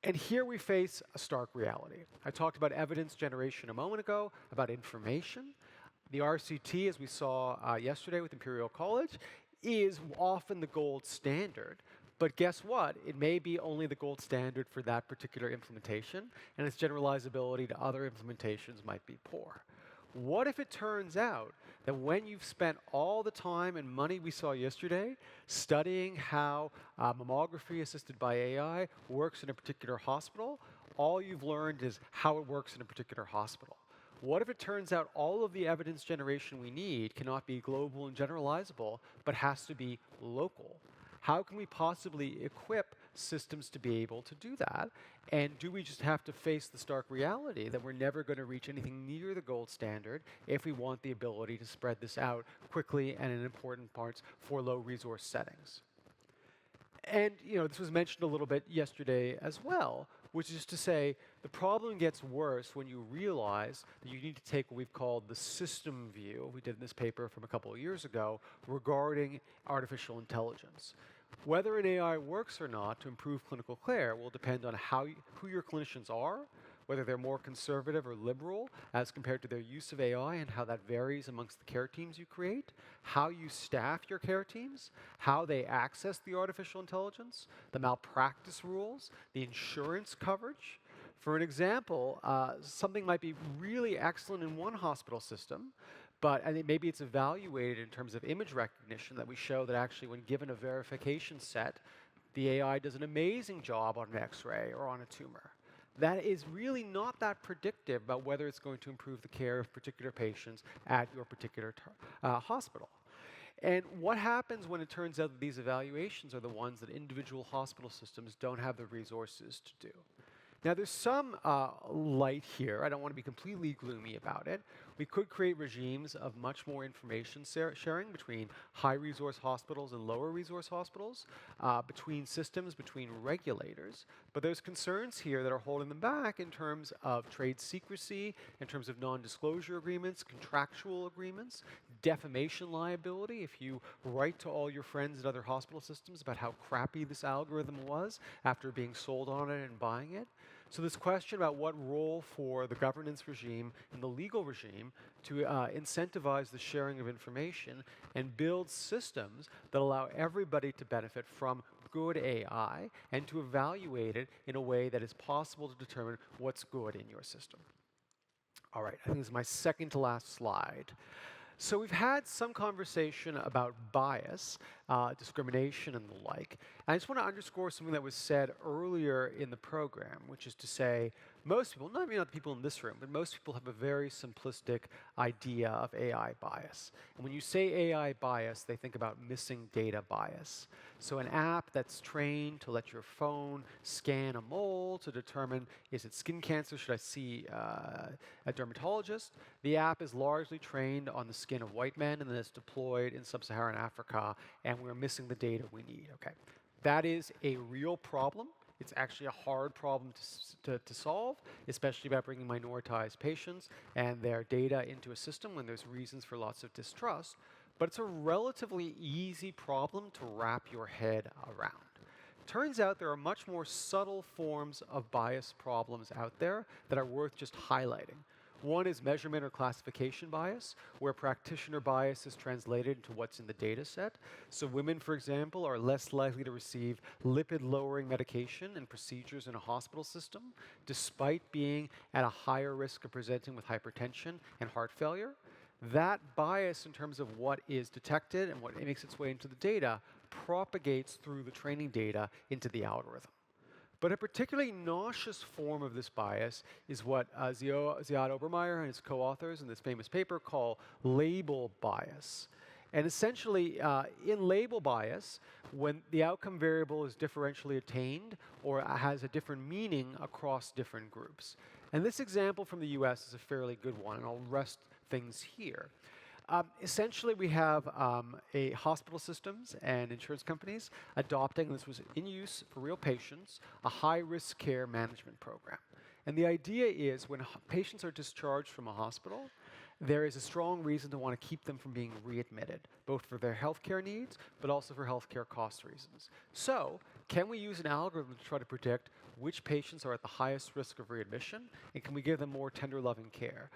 Speaker 2: And here we face a stark reality. I talked about evidence generation a moment ago, about information. The RCT, as we saw yesterday with Imperial College, is often the gold standard. But guess what? It may be only the gold standard for that particular implementation, and its generalizability to other implementations might be poor. What if it turns out that when you've spent all the time and money we saw yesterday studying how mammography assisted by AI works in a particular hospital, all you've learned is how it works in a particular hospital? What if it turns out all of the evidence generation we need cannot be global and generalizable, but has to be local? How can we possibly equip systems to be able to do that? And do we just have to face the stark reality that we're never going to reach anything near the gold standard if we want the ability to spread this out quickly and in important parts for low resource settings? And this was mentioned a little bit yesterday as well, which is to say the problem gets worse when you realize that you need to take what we've called the system view. We did this paper from a couple of years ago regarding artificial intelligence. Whether an AI works or not to improve clinical care will depend on who your clinicians are, whether they're more conservative or liberal as compared to their use of AI and how that varies amongst the care teams you create, how you staff your care teams, how they access the artificial intelligence, the malpractice rules, the insurance coverage. For an example, something might be really excellent in one hospital system, but maybe it's evaluated in terms of image recognition that we show that actually when given a verification set, the AI does an amazing job on an X-ray or on a tumor. That is really not that predictive about whether it's going to improve the care of particular patients at your particular hospital. And what happens when it turns out that these evaluations are the ones that individual hospital systems don't have the resources to do? Now, there's some light here. I don't want to be completely gloomy about it. We could create regimes of much more information sharing between high-resource hospitals and lower-resource hospitals, between systems, between regulators. But there's concerns here that are holding them back in terms of trade secrecy, in terms of non-disclosure agreements, contractual agreements, defamation liability. If you write to all your friends at other hospital systems about how crappy this algorithm was after being sold on it and buying it. So this question about what role for the governance regime and the legal regime to incentivize the sharing of information and build systems that allow everybody to benefit from good AI and to evaluate it in a way that is possible to determine what's good in your system. All right, I think this is my second to last slide. So we've had some conversation about bias, discrimination, and the like. And I just want to underscore something that was said earlier in the program, which is to say most people, maybe not the people in this room, but most people have a very simplistic idea of AI bias. And when you say AI bias, they think about missing data bias. So an app that's trained to let your phone scan a mole to determine, is it skin cancer, should I see a dermatologist? The app is largely trained on the skin of white men, and then it's deployed in sub-Saharan Africa, and we're missing the data we need. Okay, that is a real problem. It's actually a hard problem to solve, especially about bringing minoritized patients and their data into a system when there's reasons for lots of distrust. But it's a relatively easy problem to wrap your head around. Turns out there are much more subtle forms of bias problems out there that are worth just highlighting. One is measurement or classification bias, where practitioner bias is translated into what's in the data set. So women, for example, are less likely to receive lipid-lowering medication and procedures in a hospital system, despite being at a higher risk of presenting with hypertension and heart failure. That bias in terms of what is detected and what makes its way into the data propagates through the training data into the algorithm. But a particularly nauseous form of this bias is what Ziad Obermeyer and his co-authors in this famous paper call label bias. And essentially, in label bias, when the outcome variable is differentially attained or has a different meaning across different groups. And this example from the US is a fairly good one, and I'll rest things here. Essentially, we have hospital systems and insurance companies adopting, this was in use for real patients, a high-risk care management program. And the idea is when patients are discharged from a hospital, there is a strong reason to want to keep them from being readmitted, both for their healthcare needs, but also for healthcare cost reasons. So, can we use an algorithm to try to predict which patients are at the highest risk of readmission, and can we give them more tender, loving care?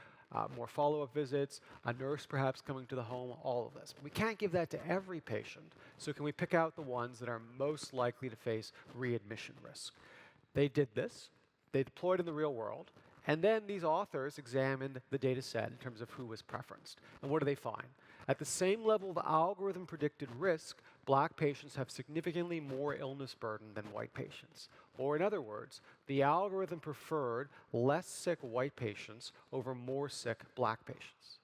Speaker 2: More follow-up visits, a nurse perhaps coming to the home, all of this. But we can't give that to every patient, so can we pick out the ones that are most likely to face readmission risk? They did this, they deployed in the real world, and then these authors examined the data set in terms of who was preferenced. And what do they find? At the same level of algorithm predicted risk, black patients have significantly more illness burden than white patients. Or in other words, the algorithm preferred less sick white patients over more sick black patients.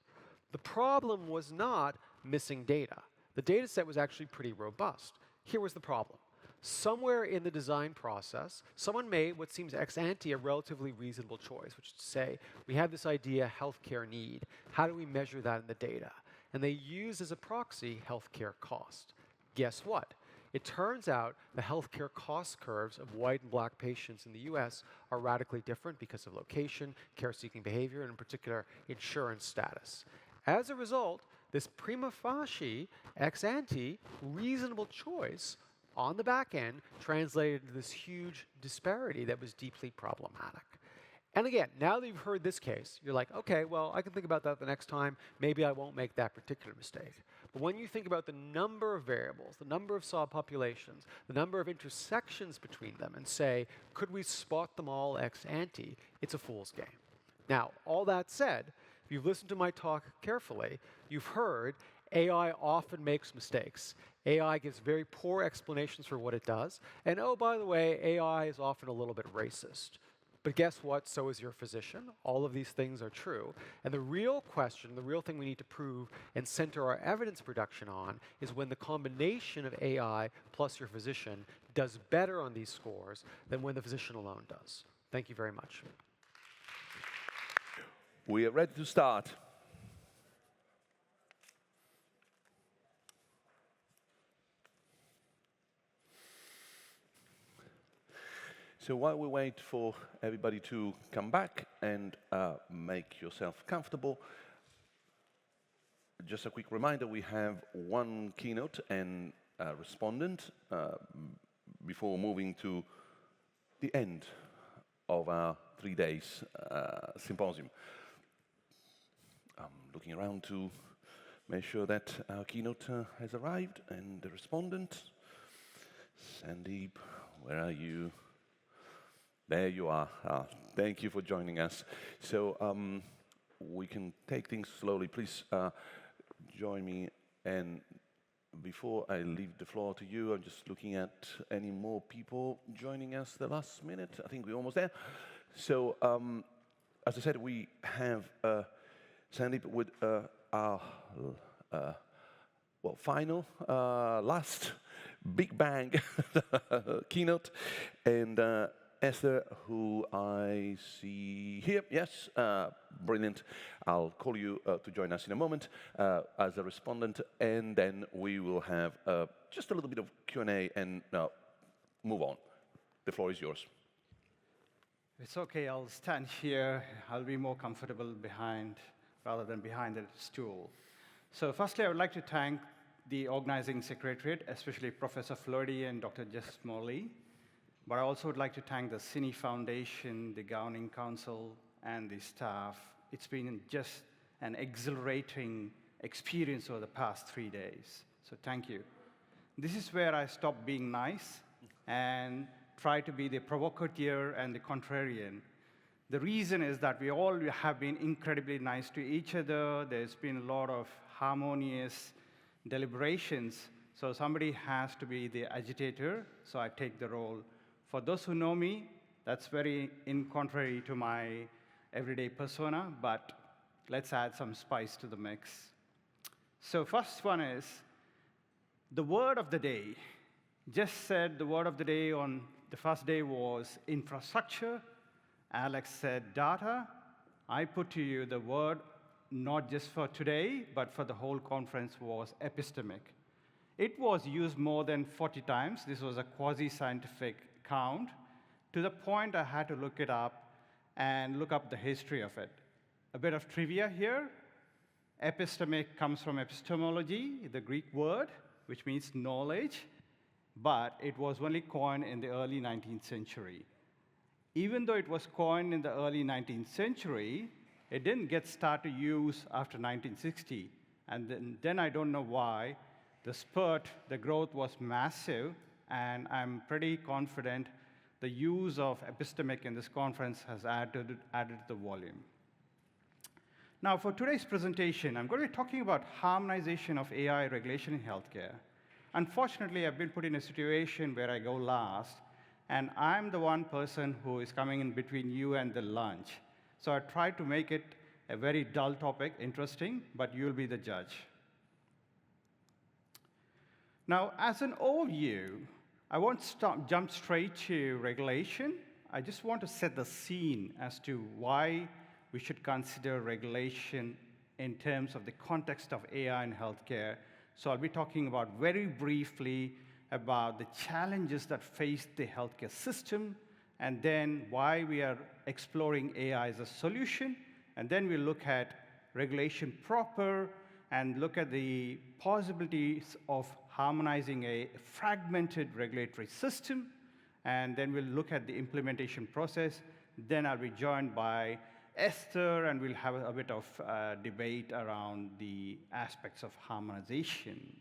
Speaker 2: The problem was not missing data. The data set was actually pretty robust. Here was the problem. Somewhere in the design process, someone made what seems ex ante a relatively reasonable choice, which is to say, we have this idea, healthcare need. How do we measure that in the data? And they used as a proxy healthcare cost. Guess what? It turns out the healthcare cost curves of white and black patients in the US are radically different because of location, care-seeking behavior, and in particular, insurance status. As a result, this prima facie, ex ante, reasonable choice on the back end translated into this huge disparity that was deeply problematic. And again, now that you've heard this case, you're like, okay, well, I can think about that the next time. Maybe I won't make that particular mistake. But when you think about the number of variables, the number of saw populations, the number of intersections between them, and say, could we spot them all ex ante, it's a fool's game. Now, all that said, if you've listened to my talk carefully, you've heard AI often makes mistakes. AI gives very poor explanations for what it does. And oh, by the way, AI is often a little bit racist. But guess what? So is your physician. All of these things are true. And the real question, the real thing we need to prove and center our evidence production on is when the combination of AI plus your physician does better on these scores than when the physician alone does. Thank you very much.
Speaker 1: We are ready to start. So while we wait for everybody to come back and make yourself comfortable, just a quick reminder, we have one keynote and a respondent before moving to the end of our 3 days symposium. I'm looking around to make sure that our keynote has arrived and the respondent. Sandeep, where are you? There you are. Thank you for joining us. So we can take things slowly. Please join me. And before I leave the floor to you, I'm just looking at any more people joining us the last minute. I think we're almost there. So as I said, we have Sandeep with our final, last big bang keynote. And Esther, who I see here, yes, brilliant. I'll call you to join us in a moment as a respondent, and then we will have just a little bit of Q&A and move on. The floor is yours.
Speaker 3: It's okay, I'll stand here. I'll be more comfortable behind rather than behind the stool. So firstly, I would like to thank the organizing secretariat, especially Professor Flirty and Dr. Jess Morley. But I also would like to thank the Cini Foundation, the Governing Council, and the staff. It's been just an exhilarating experience over the past 3 days. So thank you. This is where I stop being nice and try to be the provocateur and the contrarian. The reason is that we all have been incredibly nice to each other. There's been a lot of harmonious deliberations. So somebody has to be the agitator, so I take the role. For those who know me, that's very in contrary to my everyday persona, but let's add some spice to the mix. So first one is the word of the day. Just said the word of the day on the first day was infrastructure. Alex said data. I put to you the word, not just for today, but for the whole conference, was epistemic. It was used more than 40 times. This was a quasi-scientific count, to the point I had to look it up and look up the history of it. A bit of trivia here. Epistemic comes from epistemology, the Greek word, which means knowledge, but it was only coined in the early 19th century. Even though it was coined in the early 19th century, it didn't get started use after 1960. And then I don't know why. The spurt, the growth was massive, and I'm pretty confident the use of epistemic in this conference has added to the volume. Now, for today's presentation, I'm going to be talking about harmonization of AI regulation in healthcare. Unfortunately, I've been put in a situation where I go last, and I'm the one person who is coming in between you and the lunch. So I tried to make it a very dull topic, interesting, but you'll be the judge. Now, as an overview, I won't jump straight to regulation. I just want to set the scene as to why we should consider regulation in terms of the context of AI in healthcare. So I'll be talking about very briefly about the challenges that face the healthcare system, and then why we are exploring AI as a solution, and then we'll look at regulation proper and look at the possibilities of harmonizing a fragmented regulatory system, and then we'll look at the implementation process. Then I'll be joined by Esther, and we'll have a bit of debate around the aspects of harmonization.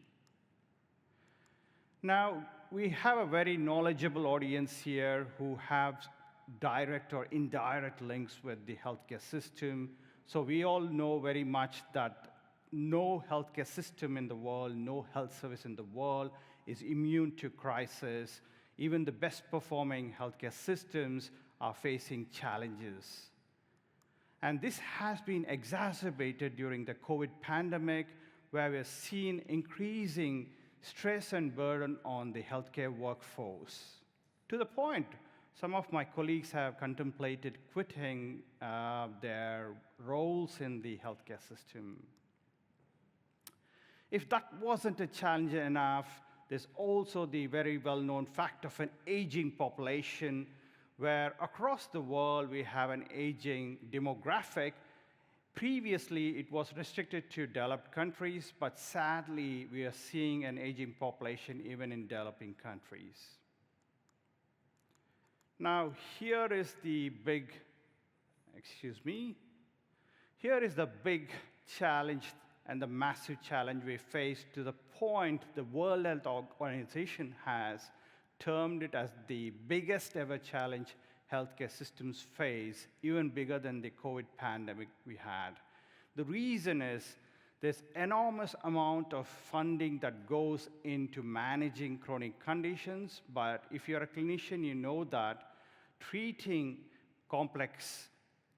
Speaker 3: Now, we have a very knowledgeable audience here who have direct or indirect links with the healthcare system. So we all know very much that no healthcare system in the world, no health service in the world is immune to crisis. Even the best performing healthcare systems are facing challenges. And this has been exacerbated during the COVID pandemic, where we're seeing increasing stress and burden on the healthcare workforce. To the point, some of my colleagues have contemplated quitting their roles in the healthcare system. If that wasn't a challenge enough, there's also the very well-known fact of an aging population, where across the world we have an aging demographic. Previously, it was restricted to developed countries, but sadly, we are seeing an aging population even in developing countries. Now, here is the big challenge and the massive challenge we face, to the point the World Health Organization has termed it as the biggest ever challenge healthcare systems face, even bigger than the COVID pandemic we had. The reason is there's enormous amount of funding that goes into managing chronic conditions, but if you're a clinician, you know that treating complex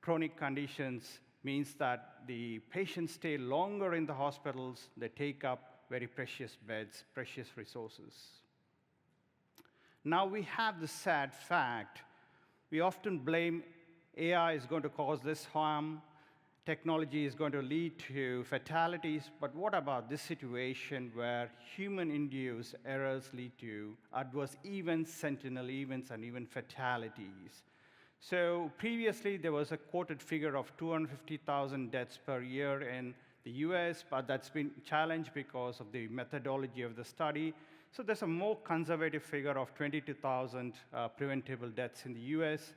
Speaker 3: chronic conditions means that the patients stay longer in the hospitals, they take up very precious beds, precious resources. Now we have the sad fact, we often blame AI is going to cause this harm, technology is going to lead to fatalities, but what about this situation where human-induced errors lead to adverse events, sentinel events, and even fatalities? So previously, there was a quoted figure of 250,000 deaths per year in the US, but that's been challenged because of the methodology of the study. So there's a more conservative figure of 22,000 preventable deaths in the US.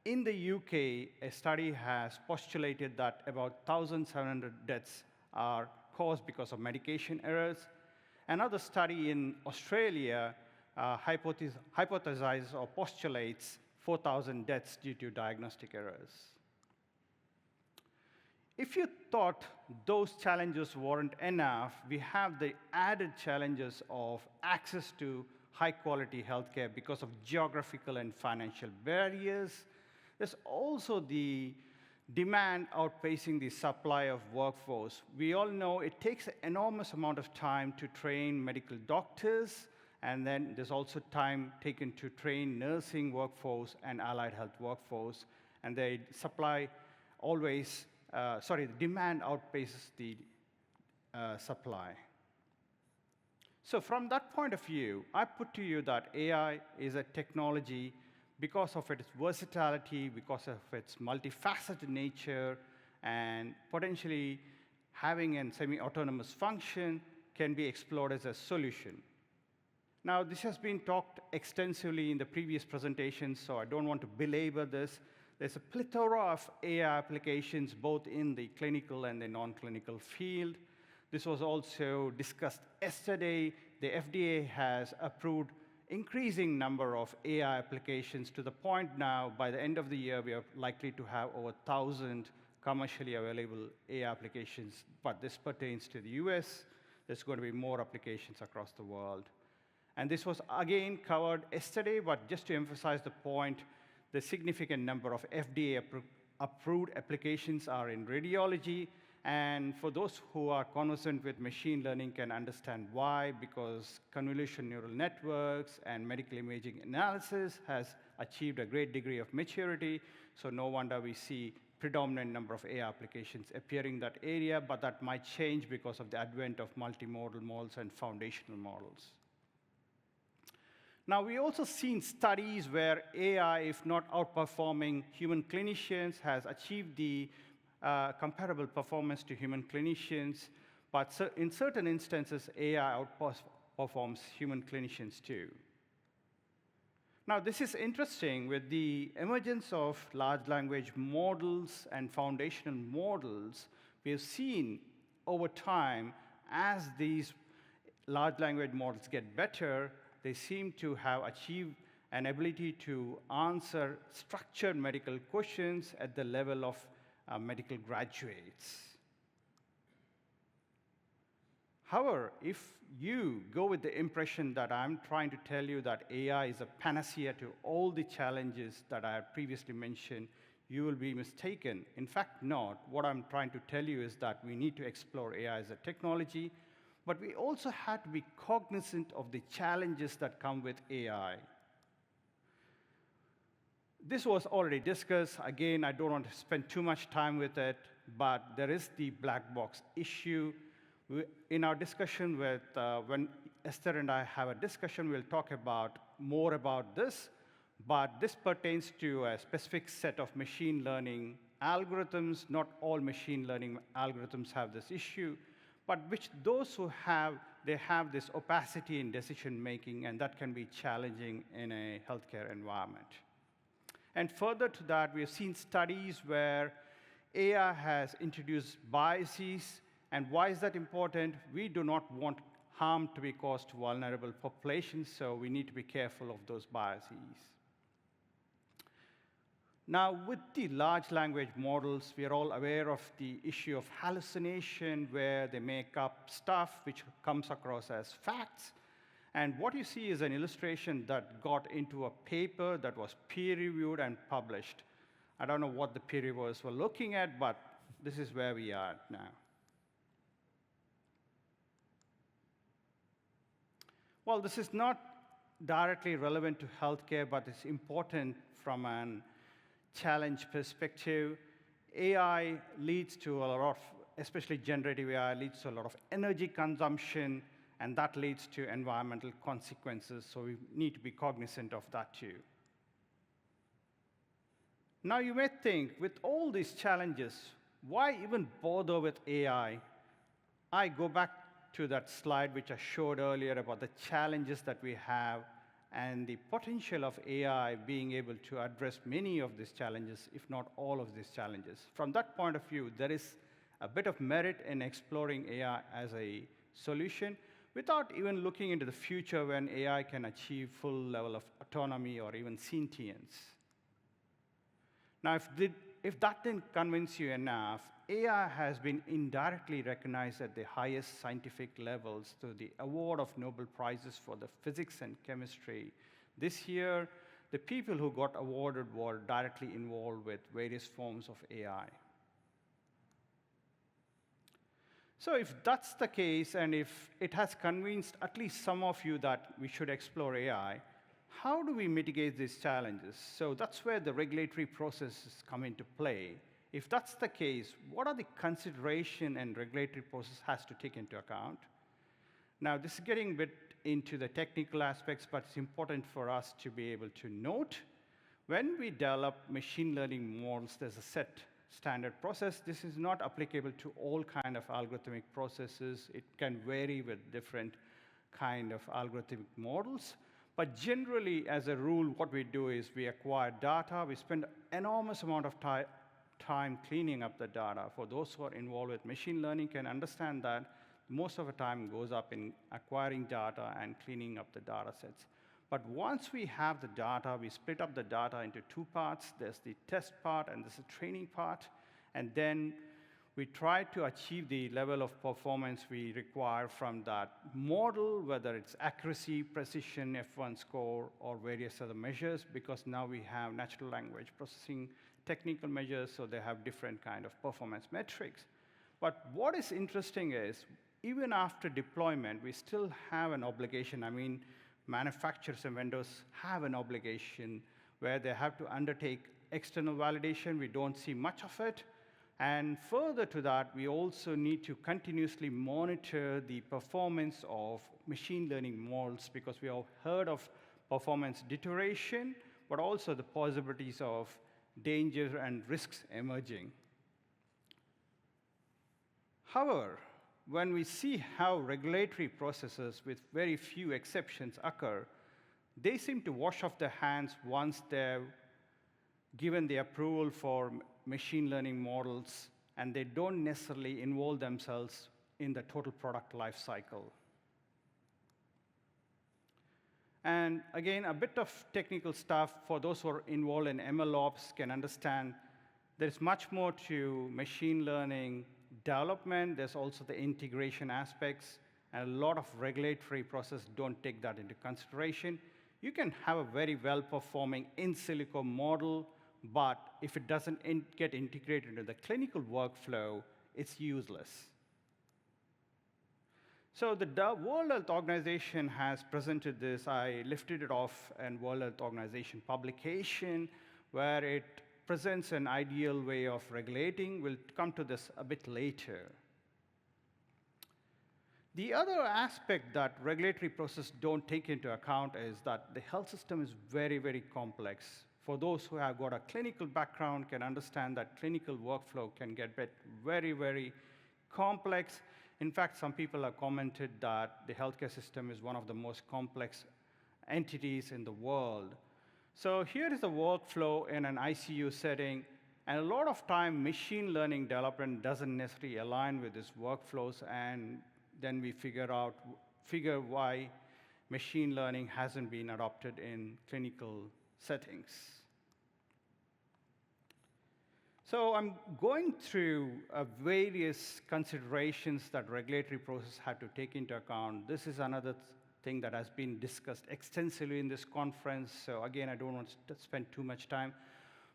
Speaker 3: In the UK, a study has postulated that about 1,700 deaths are caused because of medication errors. Another study in Australia hypothesizes or postulates 4,000 deaths due to diagnostic errors. If you thought those challenges weren't enough, we have the added challenges of access to high-quality healthcare because of geographical and financial barriers. There's also the demand outpacing the supply of workforce. We all know it takes an enormous amount of time to train medical doctors, and then there's also time taken to train nursing workforce and allied health workforce, and the demand outpaces the supply. So from that point of view, I put to you that AI is a technology because of its versatility, because of its multifaceted nature, and potentially having a semi-autonomous function can be explored as a solution. Now, this has been talked extensively in the previous presentations, so I don't want to belabor this. There's a plethora of AI applications, both in the clinical and the non-clinical field. This was also discussed yesterday. The FDA has approved increasing number of AI applications to the point now, by the end of the year, we are likely to have over 1,000 commercially available AI applications, but this pertains to the US. There's going to be more applications across the world. And this was again covered yesterday, but just to emphasize the point, the significant number of FDA-approved applications are in radiology, And for those who are conversant with machine learning can understand why, because convolution neural networks and medical imaging analysis has achieved a great degree of maturity. So no wonder we see predominant number of AI applications appearing in that area, but that might change because of the advent of multimodal models and foundational models. Now, we also seen studies where AI, if not outperforming human clinicians, has achieved the comparable performance to human clinicians, but in certain instances, AI outperforms human clinicians too. Now, this is interesting. With the emergence of large language models and foundational models, we have seen over time, as these large language models get better, they seem to have achieved an ability to answer structured medical questions at the level of medical graduates. However, if you go with the impression that I'm trying to tell you that AI is a panacea to all the challenges that I have previously mentioned, you will be mistaken. In fact, not. What I'm trying to tell you is that we need to explore AI as a technology, but we also have to be cognizant of the challenges that come with AI. This was already discussed. Again, I don't want to spend too much time with it, but there is the black box issue. In our discussion with, when Esther and I have a discussion, we'll talk more about this, but this pertains to a specific set of machine learning algorithms. Not all machine learning algorithms have this issue, but those who have, they have this opacity in decision making, and that can be challenging in a healthcare environment. And further to that, we have seen studies where AI has introduced biases. And why is that important? We do not want harm to be caused to vulnerable populations, so we need to be careful of those biases. Now, with the large language models, we are all aware of the issue of hallucination, where they make up stuff which comes across as facts. And what you see is an illustration that got into a paper that was peer-reviewed and published. I don't know what the peer reviewers were looking at, but this is where we are now. Well, this is not directly relevant to healthcare, but it's important from a challenge perspective. AI leads to a lot of, especially generative AI, leads to a lot of energy consumption, and that leads to environmental consequences, so we need to be cognizant of that too. Now, you may think, with all these challenges, why even bother with AI? I go back to that slide which I showed earlier about the challenges that we have and the potential of AI being able to address many of these challenges, if not all of these challenges. From that point of view, there is a bit of merit in exploring AI as a solution without even looking into the future when AI can achieve full level of autonomy or even sentience. Now, if that didn't convince you enough, AI has been indirectly recognized at the highest scientific levels through the award of Nobel Prizes for the physics and chemistry. This year, the people who got awarded were directly involved with various forms of AI. So if that's the case, and if it has convinced at least some of you that we should explore AI, how do we mitigate these challenges? So that's where the regulatory processes come into play. If that's the case, what are the consideration and regulatory process has to take into account? Now, this is getting a bit into the technical aspects, but it's important for us to be able to note when we develop machine learning models, there's a set standard process. This is not applicable to all kind of algorithmic processes. It can vary with different kind of algorithmic models. But generally, as a rule, what we do is we acquire data. We spend enormous amount of time cleaning up the data. For those who are involved with machine learning can understand that most of the time goes up in acquiring data and cleaning up the data sets. But once we have the data, we split up the data into two parts. There's the test part and there's the training part. And then we try to achieve the level of performance we require from that model, whether it's accuracy, precision, F1 score, or various other measures, because now we have natural language processing technical measures, so they have different kind of performance metrics. But what is interesting is, even after deployment, we still have an obligation. I mean, manufacturers and vendors have an obligation where they have to undertake external validation. We don't see much of it. And further to that, we also need to continuously monitor the performance of machine learning models, because we have heard of performance deterioration, but also the possibilities of danger and risks emerging. However, when we see how regulatory processes, with very few exceptions, occur, they seem to wash off their hands once they're given the approval for machine learning models, and they don't necessarily involve themselves in the total product life cycle. And again, a bit of technical stuff for those who are involved in MLOps can understand. There's much more to machine learning development. There's also the integration aspects, and a lot of regulatory processes don't take that into consideration. You can have a very well-performing in silico model, but if it doesn't get integrated into the clinical workflow, it's useless. So the World Health Organization has presented this. I lifted it off a World Health Organization publication where it presents an ideal way of regulating. We'll come to this a bit later. The other aspect that regulatory processes don't take into account is that the health system is very, very complex. For those who have got a clinical background can understand that clinical workflow can get very, very complex. In fact, some people have commented that the healthcare system is one of the most complex entities in the world. So here is the workflow in an ICU setting, and a lot of time machine learning development doesn't necessarily align with these workflows, and then we figure why machine learning hasn't been adopted in clinical settings. So I'm going through various considerations that regulatory processes have to take into account. This is another thing that has been discussed extensively in this conference. So again, I don't want to spend too much time.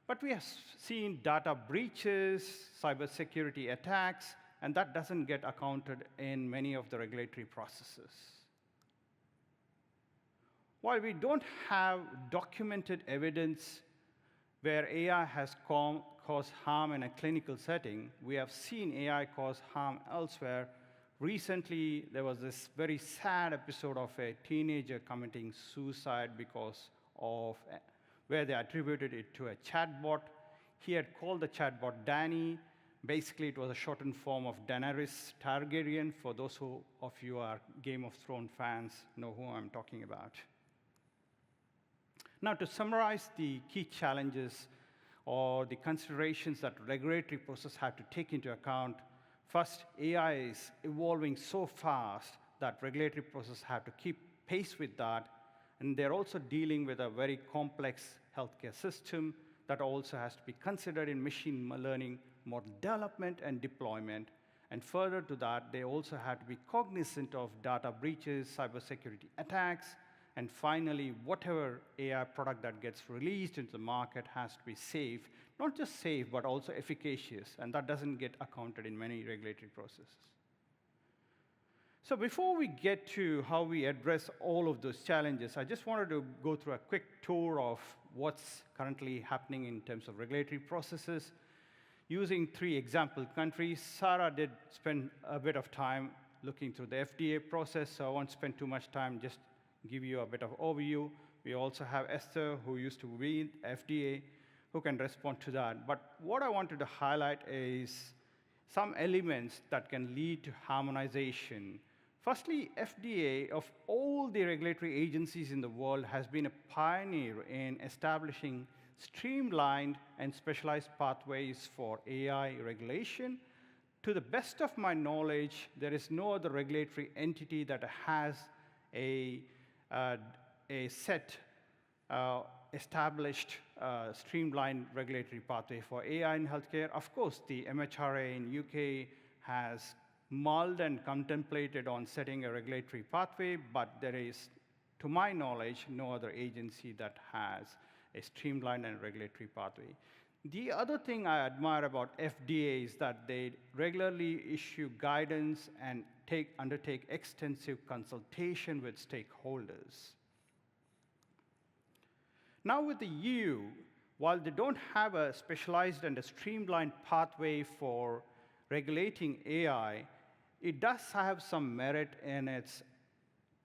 Speaker 3: But we have seen data breaches, cybersecurity attacks, and that doesn't get accounted in many of the regulatory processes. While we don't have documented evidence where AI has caused harm in a clinical setting, we have seen AI cause harm elsewhere. Recently, there was this very sad episode of a teenager committing suicide because of where they attributed it to a chatbot. He had called the chatbot Danny. Basically, it was a shortened form of Daenerys Targaryen. For those of you who are Game of Thrones fans, know who I'm talking about. Now, to summarize the key challenges or the considerations that regulatory processes have to take into account, first, AI is evolving so fast that regulatory processes have to keep pace with that, and they're also dealing with a very complex healthcare system that also has to be considered in machine learning model development and deployment. And further to that, they also have to be cognizant of data breaches, cybersecurity attacks, and finally, whatever AI product that gets released into the market has to be safe, not just safe, but also efficacious, and that doesn't get accounted in many regulatory processes. So before we get to how we address all of those challenges, I just wanted to go through a quick tour of what's currently happening in terms of regulatory processes. Using 3 example countries, Sarah did spend a bit of time looking through the FDA process, so I won't spend too much time, just give you a bit of overview. We also have Esther, who used to be FDA, who can respond to that. But what I wanted to highlight is some elements that can lead to harmonization. Firstly, FDA, of all the regulatory agencies in the world, has been a pioneer in establishing streamlined and specialized pathways for AI regulation. To the best of my knowledge, there is no other regulatory entity that has a set established streamlined regulatory pathway for AI in healthcare. Of course, the MHRA in UK has mulled and contemplated on setting a regulatory pathway, but there is, to my knowledge, no other agency that has a streamlined and regulatory pathway. The other thing I admire about FDA is that they regularly issue guidance and undertake extensive consultation with stakeholders. Now with the EU, while they don't have a specialized and a streamlined pathway for regulating AI, it does have some merit in its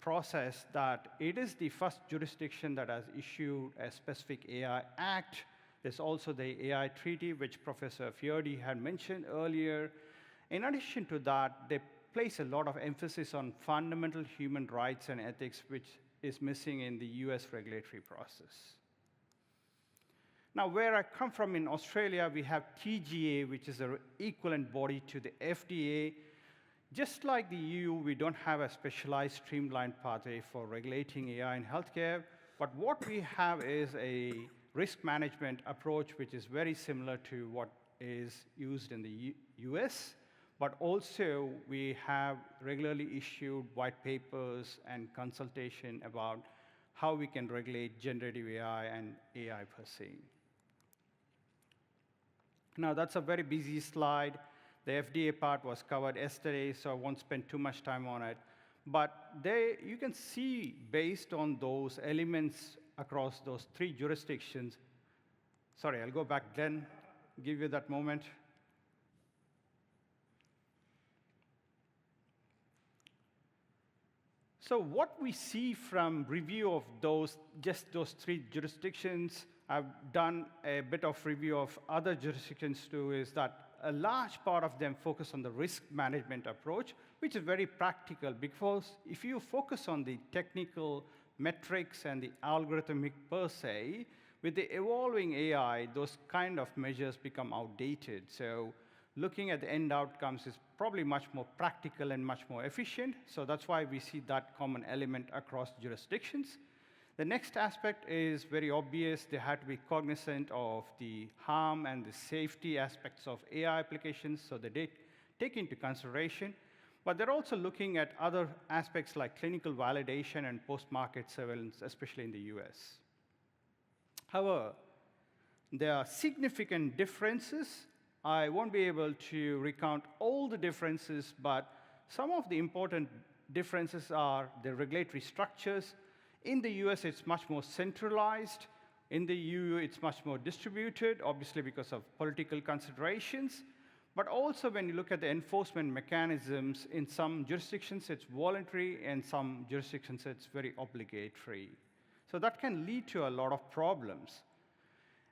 Speaker 3: process that it is the first jurisdiction that has issued a specific AI Act. There's also the AI Treaty, which Professor Fiordi had mentioned earlier. In addition to that, they place a lot of emphasis on fundamental human rights and ethics, which is missing in the US regulatory process. Now, where I come from in Australia, we have TGA, which is an equivalent body to the FDA. Just like the EU, we don't have a specialized streamlined pathway for regulating AI in healthcare, but what we have is a risk management approach, which is very similar to what is used in the US, but also we have regularly issued white papers and consultation about how we can regulate generative AI and AI per se. Now, that's a very busy slide. The FDA part was covered yesterday, so I won't spend too much time on it. But you can see, based on those elements across those 3 jurisdictions, sorry, I'll go back, Glenn, give you that moment. So what we see from review of just those 3 jurisdictions, I've done a bit of review of other jurisdictions too, is that a large part of them focus on the risk management approach, which is very practical, because if you focus on the technical metrics and the algorithmic per se, with the evolving AI, those kind of measures become outdated. So looking at the end outcomes is probably much more practical and much more efficient. So that's why we see that common element across jurisdictions. The next aspect is very obvious. They have to be cognizant of the harm and the safety aspects of AI applications, so they take into consideration. But they're also looking at other aspects like clinical validation and post-market surveillance, especially in the US. However, there are significant differences. I won't be able to recount all the differences, but some of the important differences are the regulatory structures. In the US, it's much more centralized. In the EU, it's much more distributed, obviously because of political considerations. But also, when you look at the enforcement mechanisms, in some jurisdictions, it's voluntary, and some jurisdictions, it's very obligatory. So that can lead to a lot of problems.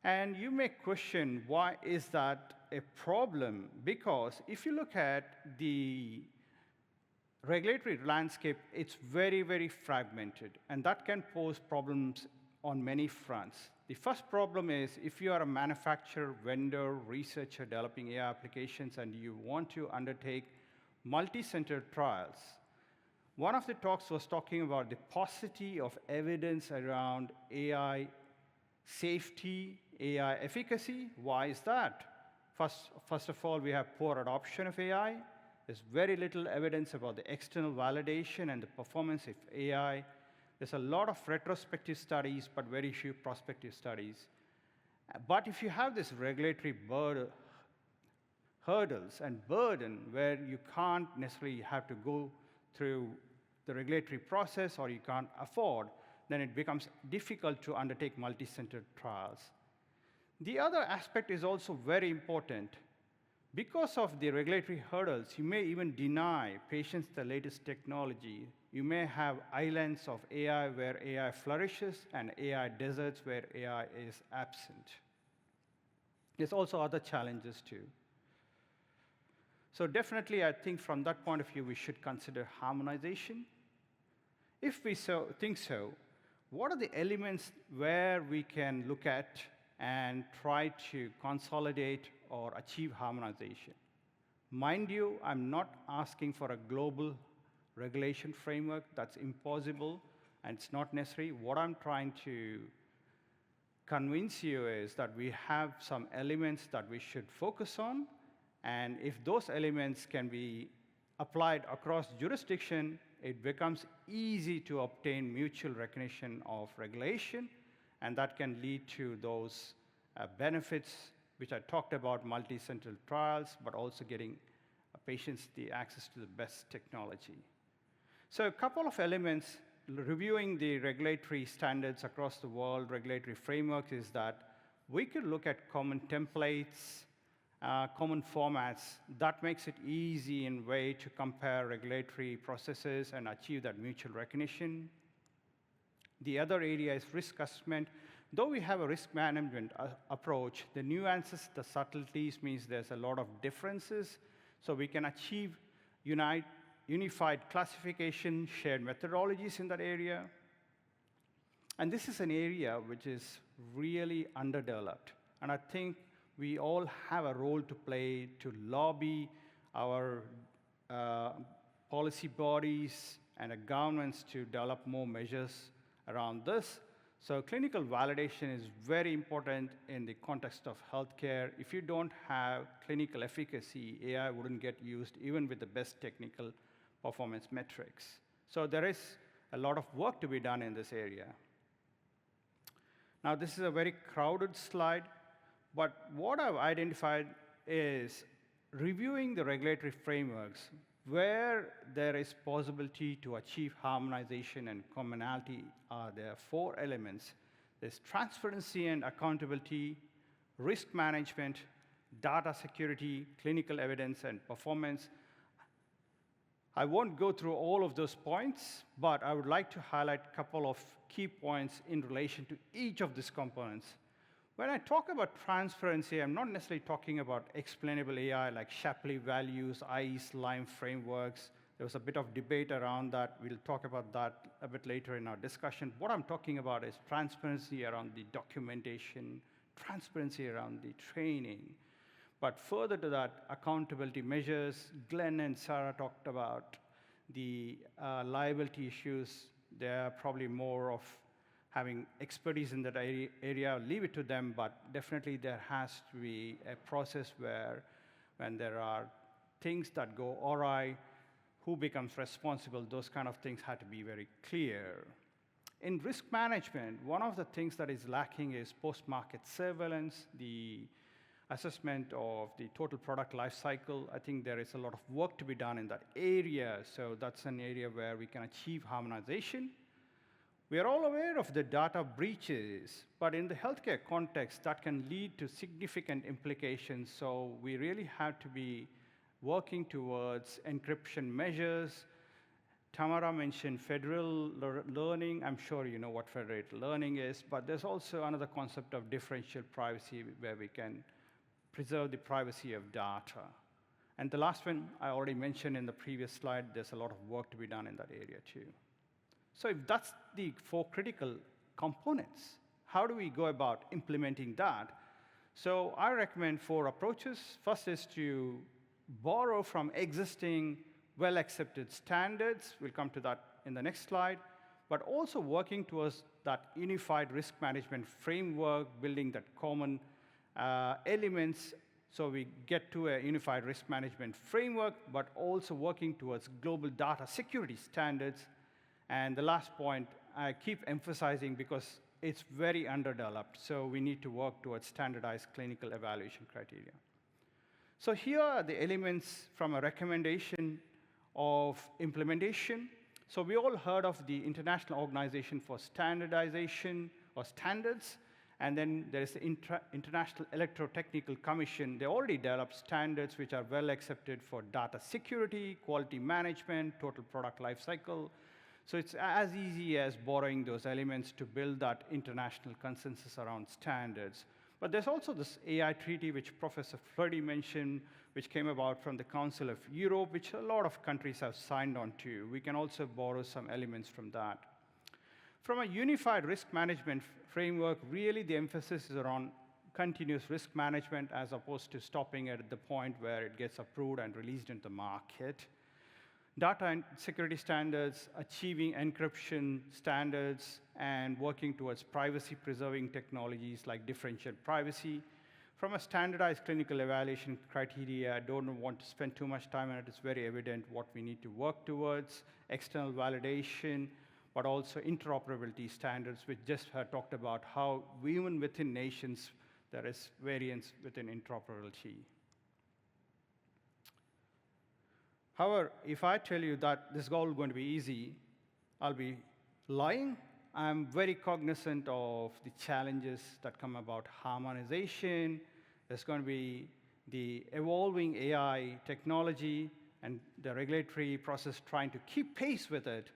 Speaker 3: And you may question, why is that a problem? Because if you look at the regulatory landscape, it's very, very fragmented, and that can pose problems on many fronts. The first problem is if you are a manufacturer, vendor, researcher developing AI applications, and you want to undertake multi-center trials. One of the talks was talking about the paucity of evidence around AI safety, AI efficacy. Why is that? First of all, we have poor adoption of AI. There's very little evidence about the external validation and the performance of AI. There's a lot of retrospective studies, but very few prospective studies. But if you have this regulatory hurdles and burden where you can't necessarily have to go through the regulatory process, or you can't afford, then it becomes difficult to undertake multi-centered trials. The other aspect is also very important. Because of the regulatory hurdles, you may even deny patients the latest technology. You may have islands of AI where AI flourishes and AI deserts where AI is absent. There's also other challenges too. So definitely, I think from that point of view, we should consider harmonization. If we think so, what are the elements where we can look at and try to consolidate or achieve harmonization? Mind you, I'm not asking for a global regulation framework. That's impossible, and it's not necessary. What I'm trying to convince you is that we have some elements that we should focus on, and if those elements can be applied across jurisdiction, it becomes easy to obtain mutual recognition of regulation, and that can lead to those benefits which I talked about, multi-central trials, but also getting patients the access to the best technology. So a couple of elements, reviewing the regulatory standards across the world, regulatory frameworks, is that we could look at common templates, common formats. That makes it easy in way to compare regulatory processes and achieve that mutual recognition. The other area is risk assessment. Though we have a risk management approach, the nuances, the subtleties means there's a lot of differences. So we can achieve unified classification, shared methodologies in that area. And this is an area which is really underdeveloped. And I think we all have a role to play to lobby our policy bodies and governments to develop more measures around this. So clinical validation is very important in the context of healthcare. If you don't have clinical efficacy, AI wouldn't get used even with the best technical performance metrics. So there is a lot of work to be done in this area. Now, this is a very crowded slide, but what I've identified is reviewing the regulatory frameworks where there is possibility to achieve harmonization and commonality. There are 4 elements. There's transparency and accountability, risk management, data security, clinical evidence, and performance. I won't go through all of those points, but I would like to highlight a couple of key points in relation to each of these components. When I talk about transparency, I'm not necessarily talking about explainable AI like Shapley values, IE's LIME frameworks. There was a bit of debate around that. We'll talk about that a bit later in our discussion. What I'm talking about is transparency around the documentation, transparency around the training. But further to that, accountability measures. Glenn and Sarah talked about the liability issues. They're probably more of having expertise in that area. I'll leave it to them, but definitely there has to be a process where when there are things that go awry, who becomes responsible, those kind of things have to be very clear. In risk management, one of the things that is lacking is post-market surveillance, the assessment of the total product life cycle. I think there is a lot of work to be done in that area, so that's an area where we can achieve harmonization. We are all aware of the data breaches, but in the healthcare context, that can lead to significant implications, so we really have to be working towards encryption measures. Tamara mentioned federated learning. I'm sure you know what federated learning is, but there's also another concept of differential privacy where we can preserve the privacy of data. And the last one I already mentioned in the previous slide, there's a lot of work to be done in that area too. So if that's the 4 critical components, how do we go about implementing that? So I recommend 4 approaches. First is to borrow from existing well-accepted standards. We'll come to that in the next slide. But also working towards that unified risk management framework, building that common elements so we get to a unified risk management framework, but also working towards global data security standards. And the last point, I keep emphasizing because it's very underdeveloped, so we need to work towards standardized clinical evaluation criteria. So here are the elements from a recommendation of implementation. So we all heard of the International Organization for Standardization or Standards, and then there is the International Electrotechnical Commission. They already developed standards which are well accepted for data security, quality management, total product life cycle. So it's as easy as borrowing those elements to build that international consensus around standards. But there's also this AI treaty, which Professor Flurdy mentioned, which came about from the Council of Europe, which a lot of countries have signed on to. We can also borrow some elements from that. From a unified risk management framework, really the emphasis is around continuous risk management as opposed to stopping at the point where it gets approved and released into the market. Data and security standards, achieving encryption standards, and working towards privacy-preserving technologies like differential privacy. From a standardized clinical evaluation criteria, I don't want to spend too much time on it. It's very evident what we need to work towards. External validation, but also interoperability standards, which just talked about how even within nations, there is variance within interoperability. However, if I tell you that this is all going to be easy, I'll be lying. I'm very cognizant of the challenges that come about harmonization. There's going to be the evolving AI technology and the regulatory process trying to keep pace with it.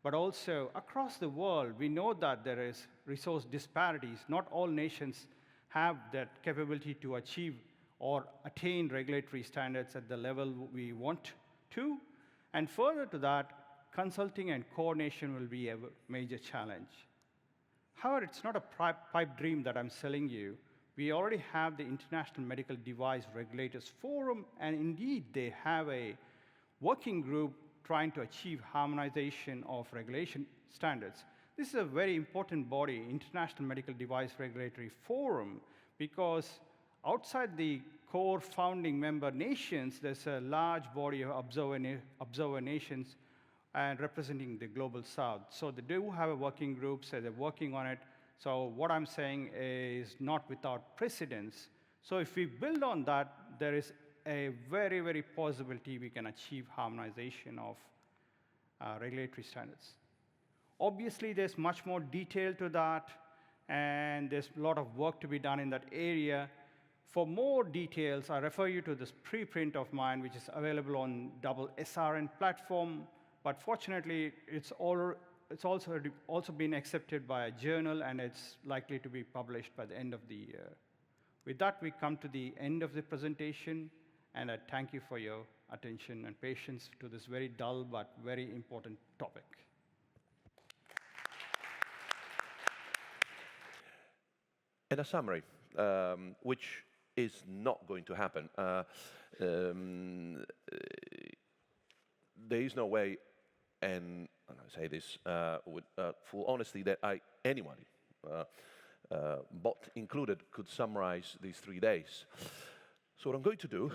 Speaker 3: But also, across the world, we know that there is resource disparities. Not all nations have that capability to achieve or attain regulatory standards at the level we want to. And further to that, consulting and coordination will be a major challenge. However, it's not a pipe dream that I'm selling you. We already have the International Medical Device Regulators Forum, and indeed, they have a working group trying to achieve harmonization of regulation standards. This is a very important body, International Medical Device Regulatory Forum, because outside the core founding member nations, there's a large body of observer nations and representing the global south. So they do have a working group, so they're working on it. So what I'm saying is not without precedence. So if we build on that, there is a very, very possibility we can achieve harmonization of regulatory standards. Obviously, there's much more detail to that, and there's a lot of work to be done in that area. For more details, I refer you to this preprint of mine, which is available on double SRN platform. But fortunately, it's also been accepted by a journal, and it's likely to be published by the end of the year. With that, we come to the end of the presentation, and I thank you for your attention and patience to this very dull but very important topic.
Speaker 1: And a summary, which is not going to happen. There is no way, and I say this with full honesty, that anybody, bot included, could summarize these 3 days. So what I'm going to do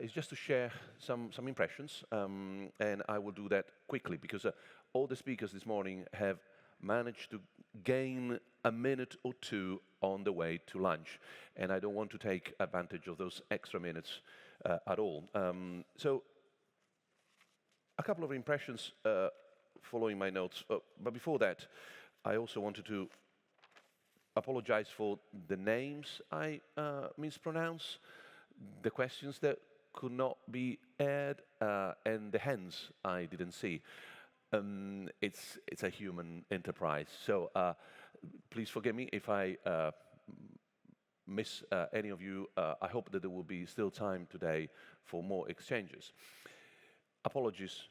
Speaker 1: is just to share some impressions, and I will do that quickly, because all the speakers this morning have managed to gain a minute or two on the way to lunch, and I don't want to take advantage of those extra minutes at all. So a couple of impressions following my notes, but before that, I also wanted to apologize for the names I mispronounce, the questions that could not be aired, and the hands I didn't see. It's a human enterprise, so please forgive me if I miss any of you. I hope that there will be still time today for more exchanges. Apologies,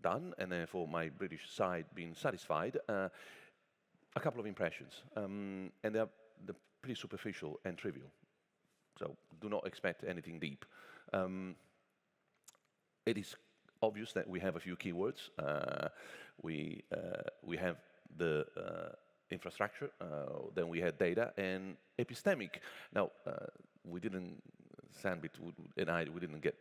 Speaker 1: done, and then for my British side being satisfied. A couple of impressions, and they're pretty superficial and trivial, so do not expect anything deep. It is obvious that we have a few keywords. We have the infrastructure, then we had data and epistemic. Now, we didn't, Sandbit and I, we didn't get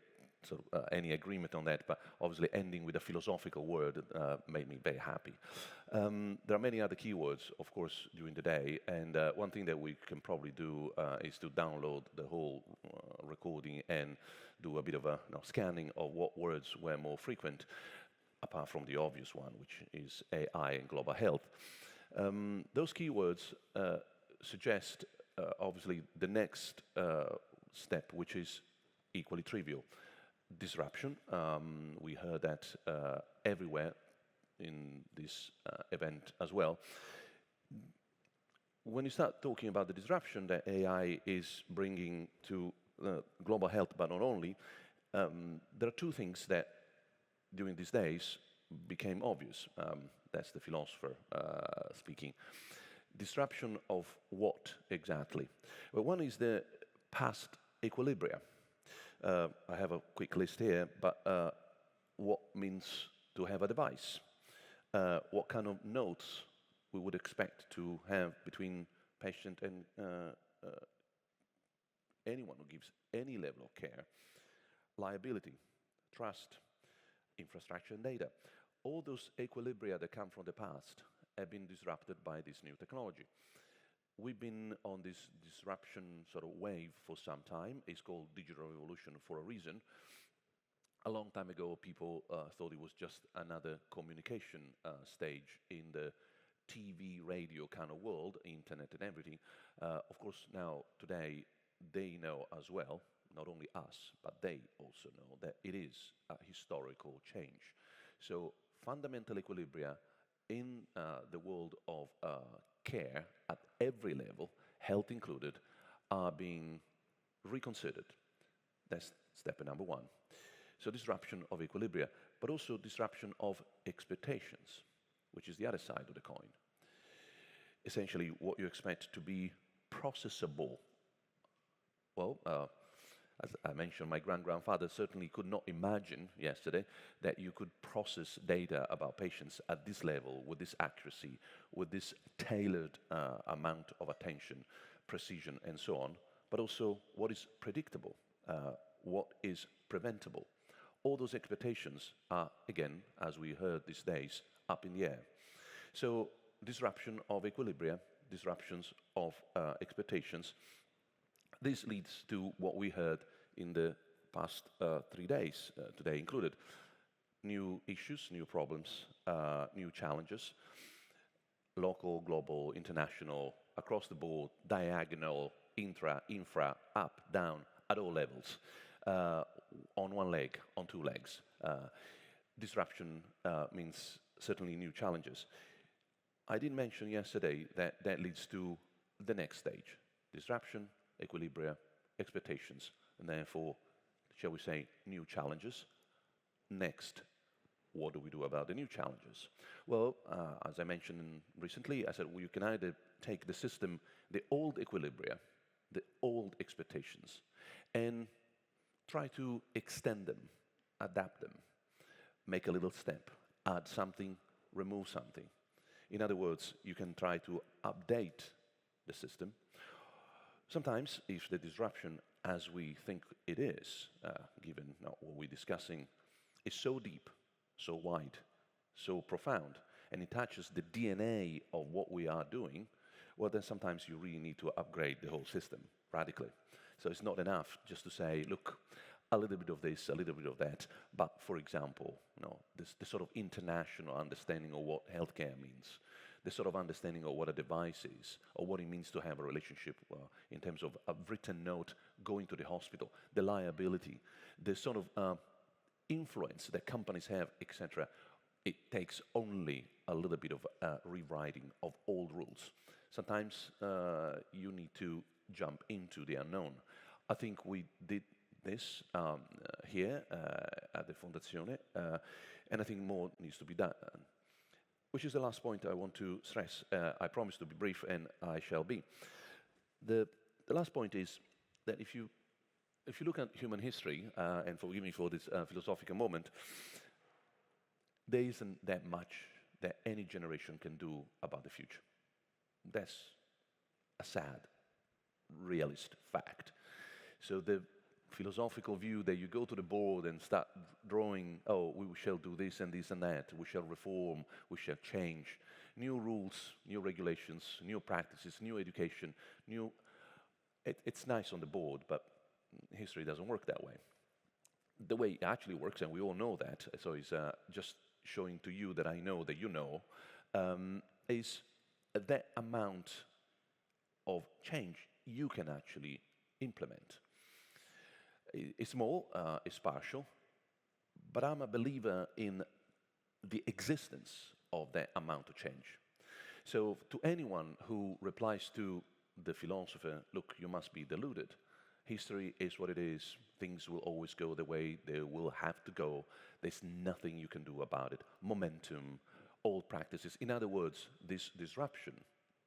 Speaker 1: sort of any agreement on that, but obviously ending with a philosophical word made me very happy. There are many other keywords, of course, during the day, and one thing that we can probably do is to download the whole recording and do a bit of a scanning of what words were more frequent, apart from the obvious one, which is AI and global health. Those keywords suggest, obviously, the next step, which is equally trivial. Disruption. We heard that everywhere in this event as well. When you start talking about the disruption that AI is bringing to global health, but not only, there are two things that during these days became obvious. That's the philosopher speaking. Disruption of what exactly? Well, one is the past equilibria. I have a quick list here, but what means to have a device? What kind of notes we would expect to have between patient and anyone who gives any level of care? Liability, trust, infrastructure and data. All those equilibria that come from the past have been disrupted by this new technology. we've been on this disruption sort of wave for some time. It's called digital revolution for a reason. A long time ago, people thought it was just another communication stage in the TV, radio kind of world, internet and everything. Of course, now, today, they know as well, not only us, but they also know that it is a historical change. So fundamental equilibria in the world of care at every level, health included, are being reconsidered. That's step number one. So disruption of equilibria, but also disruption of expectations, which is the other side of the coin. Essentially, what you expect to be processable. Well, as I mentioned, my grandfather certainly could not imagine yesterday that you could process data about patients at this level, with this accuracy, with this tailored amount of attention, precision, and so on, but also what is predictable, what is preventable. All those expectations are, again, as we heard these days, up in the air. So disruption of equilibria, disruptions of expectations. This leads to what we heard in the past 3 days, today included. New issues, new problems, new challenges, local, global, international, across the board, diagonal, intra, infra, up, down, at all levels, on one leg, on two legs. Disruption means certainly new challenges. I did mention yesterday that that leads to the next stage: disruption, equilibria, expectations, and therefore, shall we say, new challenges. Next, what do we do about the new challenges? Well, as I mentioned recently, I said, well, you can either take the system, the old equilibria, the old expectations, and try to extend them, adapt them, make a little step, add something, remove something. In other words, you can try to update the system. Sometimes, if the disruption, as we think it is, given what we're discussing, is so deep, so wide, so profound, and it touches the DNA of what we are doing, well, then sometimes you really need to upgrade the whole system radically. So it's not enough just to say, look, a little bit of this, a little bit of that, but for example, this sort of international understanding of what healthcare means, the sort of understanding of what a device is, or what it means to have a relationship in terms of a written note going to the hospital, the liability, the sort of influence that companies have, etc. It takes only a little bit of rewriting of old rules. Sometimes you need to jump into the unknown. I think we did this here at the Fondazione, and I think more needs to be done. Which is the last point I want to stress. I promise to be brief, and I shall be. The last point is that if you look at human history, and forgive me for this philosophical moment, there isn't that much that any generation can do about the future. That's a sad, realist fact. So the philosophical view that you go to the board and start drawing, oh, we shall do this and this and that, we shall reform, we shall change, new rules, new regulations, new practices, new education, it's nice on the board, but history doesn't work that way. The way it actually works, and we all know that, so it's just showing to you that I know that you know, is that amount of change you can actually implement. It's small, it's partial, but I'm a believer in the existence of that amount of change. So to anyone who replies to the philosopher, look, you must be deluded. History is what it is. Things will always go the way they will have to go. There's nothing you can do about it. Momentum, old practices. In other words, this disruption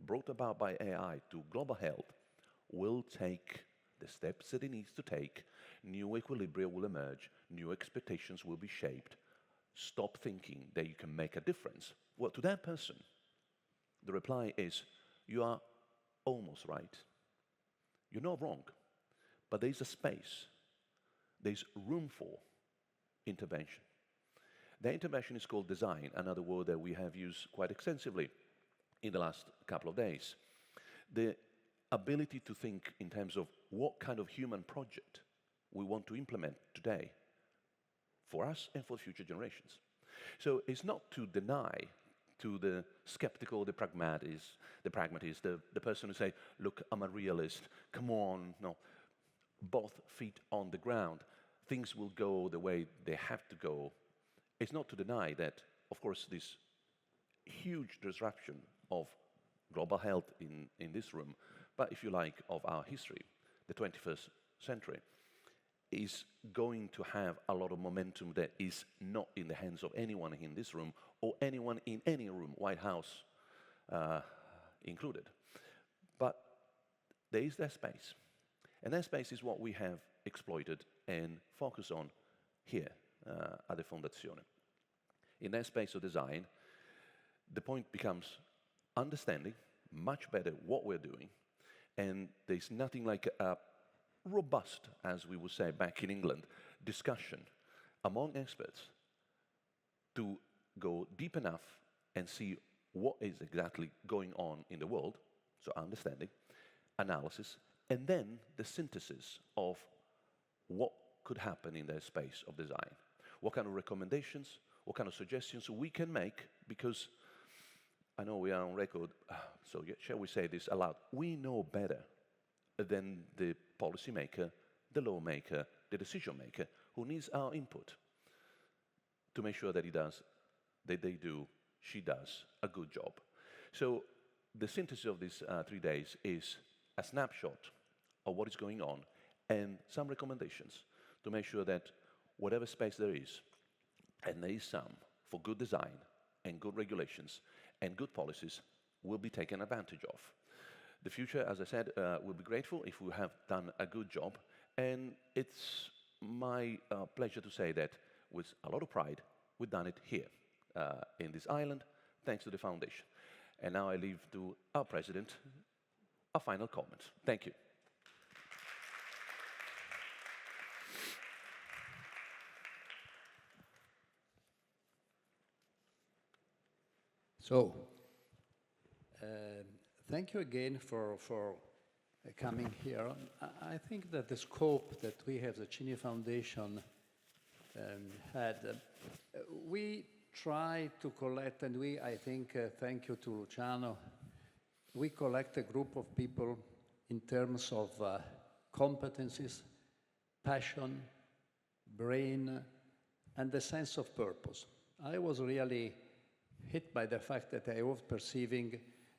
Speaker 1: brought about by AI to global health will take the steps that it needs to take. New equilibria will emerge. New expectations will be shaped. Stop thinking that you can make a difference. Well, to that person, the reply is, you are almost right. You're not wrong. But there's a space. There's room for intervention. The intervention is called design, another word that we have used quite extensively in the last couple of days. the ability to think in terms of what kind of human project we want to implement today for us and for future generations. So it's not to deny to the skeptical, the pragmatist, the person who say, look, I'm a realist, come on, no. Both feet on the ground, things will go the way they have to go. It's not to deny that, of course, this huge disruption of global health in this room, but if you like, of our history, the 21st century, is going to have a lot of momentum that is not in the hands of anyone in this room or anyone in any room, White House included. But there is that space. And that space is what we have exploited and focused on here at the Fondazione. In that space of design, the point becomes understanding much better what we're doing, and there's nothing like a robust, as we would say back in England, discussion among experts to go deep enough and see what is exactly going on in the world, so understanding, analysis, and then the synthesis of what could happen in that space of design. What kind of recommendations, what kind of suggestions we can make, because I know we are on record, so shall we say this aloud? We know better than the policymaker, the lawmaker, the decision maker, who needs our input to make sure that she does a good job. So the synthesis of these 3 days is a snapshot of what is going on and some recommendations to make sure that whatever space there is, and there is some, for good design and good regulations and good policies, will be taken advantage of. The future, as I said, will be grateful if we have done a good job, and it's my pleasure to say that with a lot of pride, we've done it here, in this island, thanks to the foundation. And now I leave to our president a final comment. Thank you.
Speaker 4: So, thank you again for coming here. I think that the scope that we have, the Cini Foundation, had, we try to collect, and I think, thank you to Luciano, we collect a group of people in terms of competencies, passion, brain, and the sense of purpose. I was really hit by the fact that I was perceiving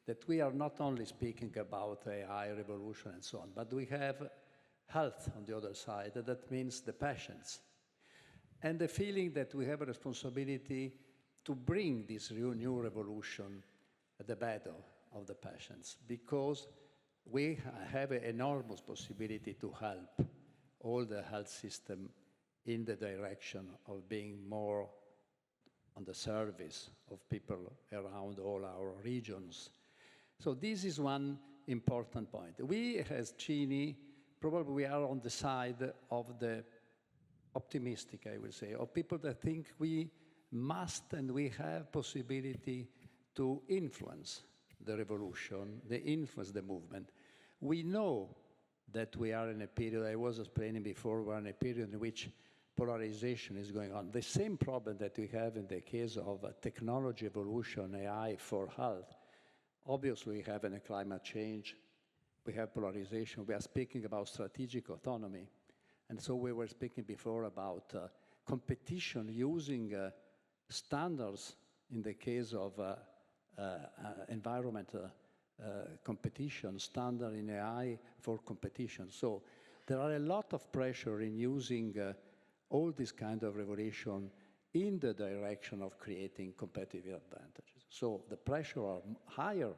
Speaker 4: that we are not only speaking about AI revolution and so on, but we have health on the other side. That means the patients. And the feeling that we have a responsibility to bring this new revolution at the battle of the patients, because we have an enormous possibility to help all the health system in the direction of being more on the service of people around all our regions. So this is one important point. We, as Cini, probably we are on the side of the optimistic, I will say, of people that think we must and we have possibility to influence the revolution, influence the movement. We know that we are in a period, I was explaining before, we're in a period in which polarization is going on. The same problem that we have in the case of technology evolution, AI for health. Obviously, we have in a climate change, we have polarization, we are speaking about strategic autonomy. And so we were speaking before about competition using standards in the case of environmental competition, standard in AI for competition. So there are a lot of pressure in using all this kind of revolution in the direction of creating competitive advantages. So the pressure are higher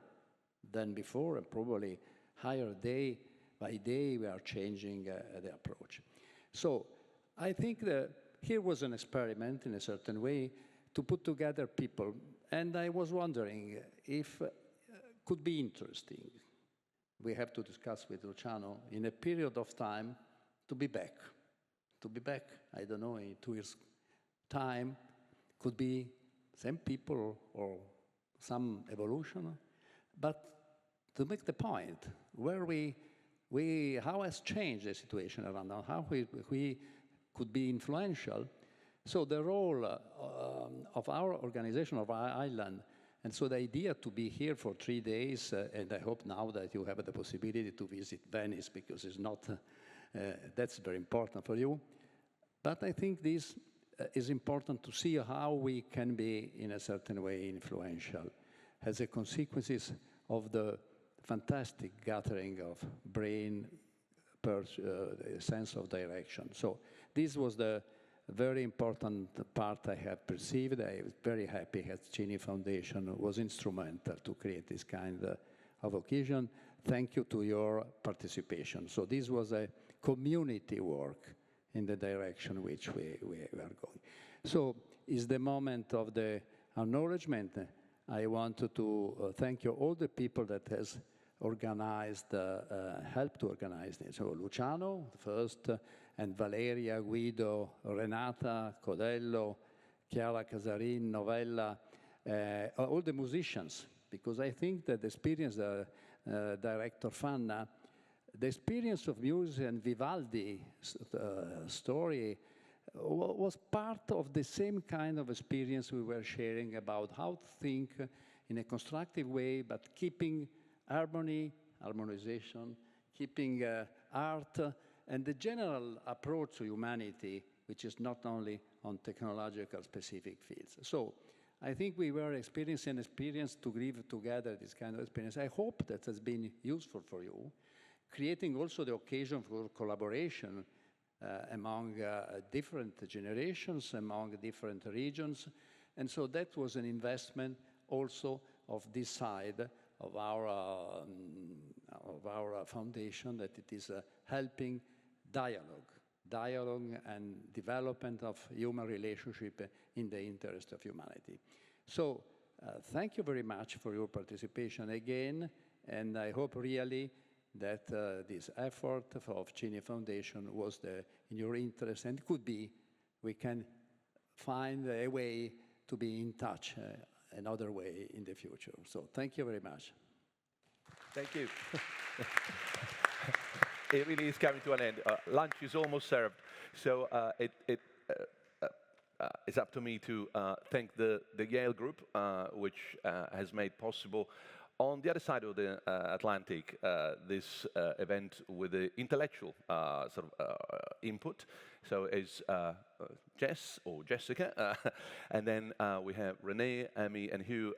Speaker 4: than before, and probably higher day by day we are changing the approach. So I think that here was an experiment in a certain way to put together people, and I was wondering if could be interesting. We have to discuss with Luciano in a period of time to be back. To be back, I don't know, in 2 years' time, could be same people or some evolution, but to make the point where how has changed the situation around us, how we could be influential. So the role of our organization, of our island, and so the idea to be here for 3 days, and I hope now that you have the possibility to visit Venice, because it's not, that's very important for you. But I think this is important to see how we can be, in a certain way, influential as a consequences of the fantastic gathering of brain, sense of direction. So this was the very important part I have perceived. I was very happy that Cini Foundation was instrumental to create this kind of occasion. Thank you to your participation. So this was a community work in the direction which we are going. So is the moment of the acknowledgement. I want to thank you, all the people that has organized, helped to organize this. So Luciano first, and Valeria, Guido, Renata, Codello, Chiara Casarin, Novella, all the musicians, because I think that the experience, Director Fanna, the experience of music and Vivaldi story was part of the same kind of experience we were sharing about how to think in a constructive way, but keeping harmony, harmonization, keeping art, and the general approach to humanity, which is not only on technological specific fields. So I think we were experiencing an experience to live together this kind of experience. I hope that has been useful for you, creating also the occasion for collaboration among different generations, among different regions. And so that was an investment also of this side of our foundation, that it is helping dialogue and development of human relationship in the interest of humanity. So thank you very much for your participation again, and I hope really that this effort of Cini Foundation was in your interest, and could be, we can find a way to be in touch another way in the future. So thank you very much.
Speaker 1: Thank you. It really is coming to an end. Lunch is almost served, so it's up to me to thank the Yale group, which has made possible, on the other side of the Atlantic, this event with the intellectual input. So it's Jess or Jessica, and then we have Renee, Amy, and Hugh.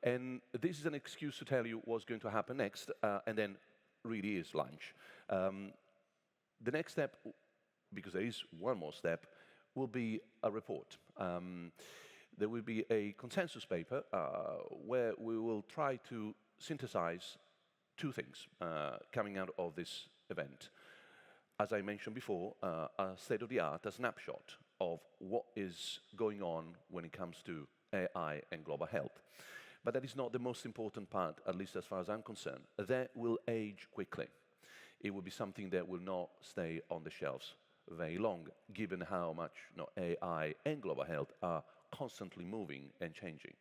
Speaker 1: And this is an excuse to tell you what's going to happen next, and then really is lunch. The next step, because there is one more step, will be a report. There will be a consensus paper where we will try to synthesize two things coming out of this event. As I mentioned before, a state-of-the-art, a snapshot of what is going on when it comes to AI and global health. But that is not the most important part, at least as far as I'm concerned. That will age quickly. It will be something that will not stay on the shelves very long, given how much AI and global health are constantly moving and changing.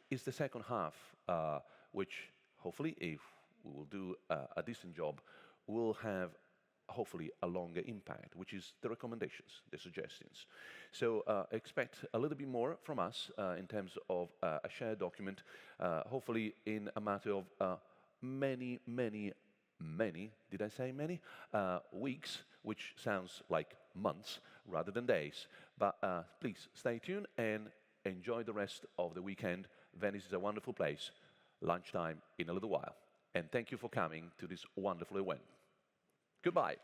Speaker 1: It's the second half, which hopefully, if we will do a decent job, will have hopefully a longer impact, which is the recommendations, the suggestions. So expect a little bit more from us in terms of a shared document, hopefully in a matter of many, did I say many? Weeks, which sounds like months rather than days. But please stay tuned and enjoy the rest of the weekend. Venice is a wonderful place. Lunchtime in a little while. And thank you for coming to this wonderful event. Goodbye.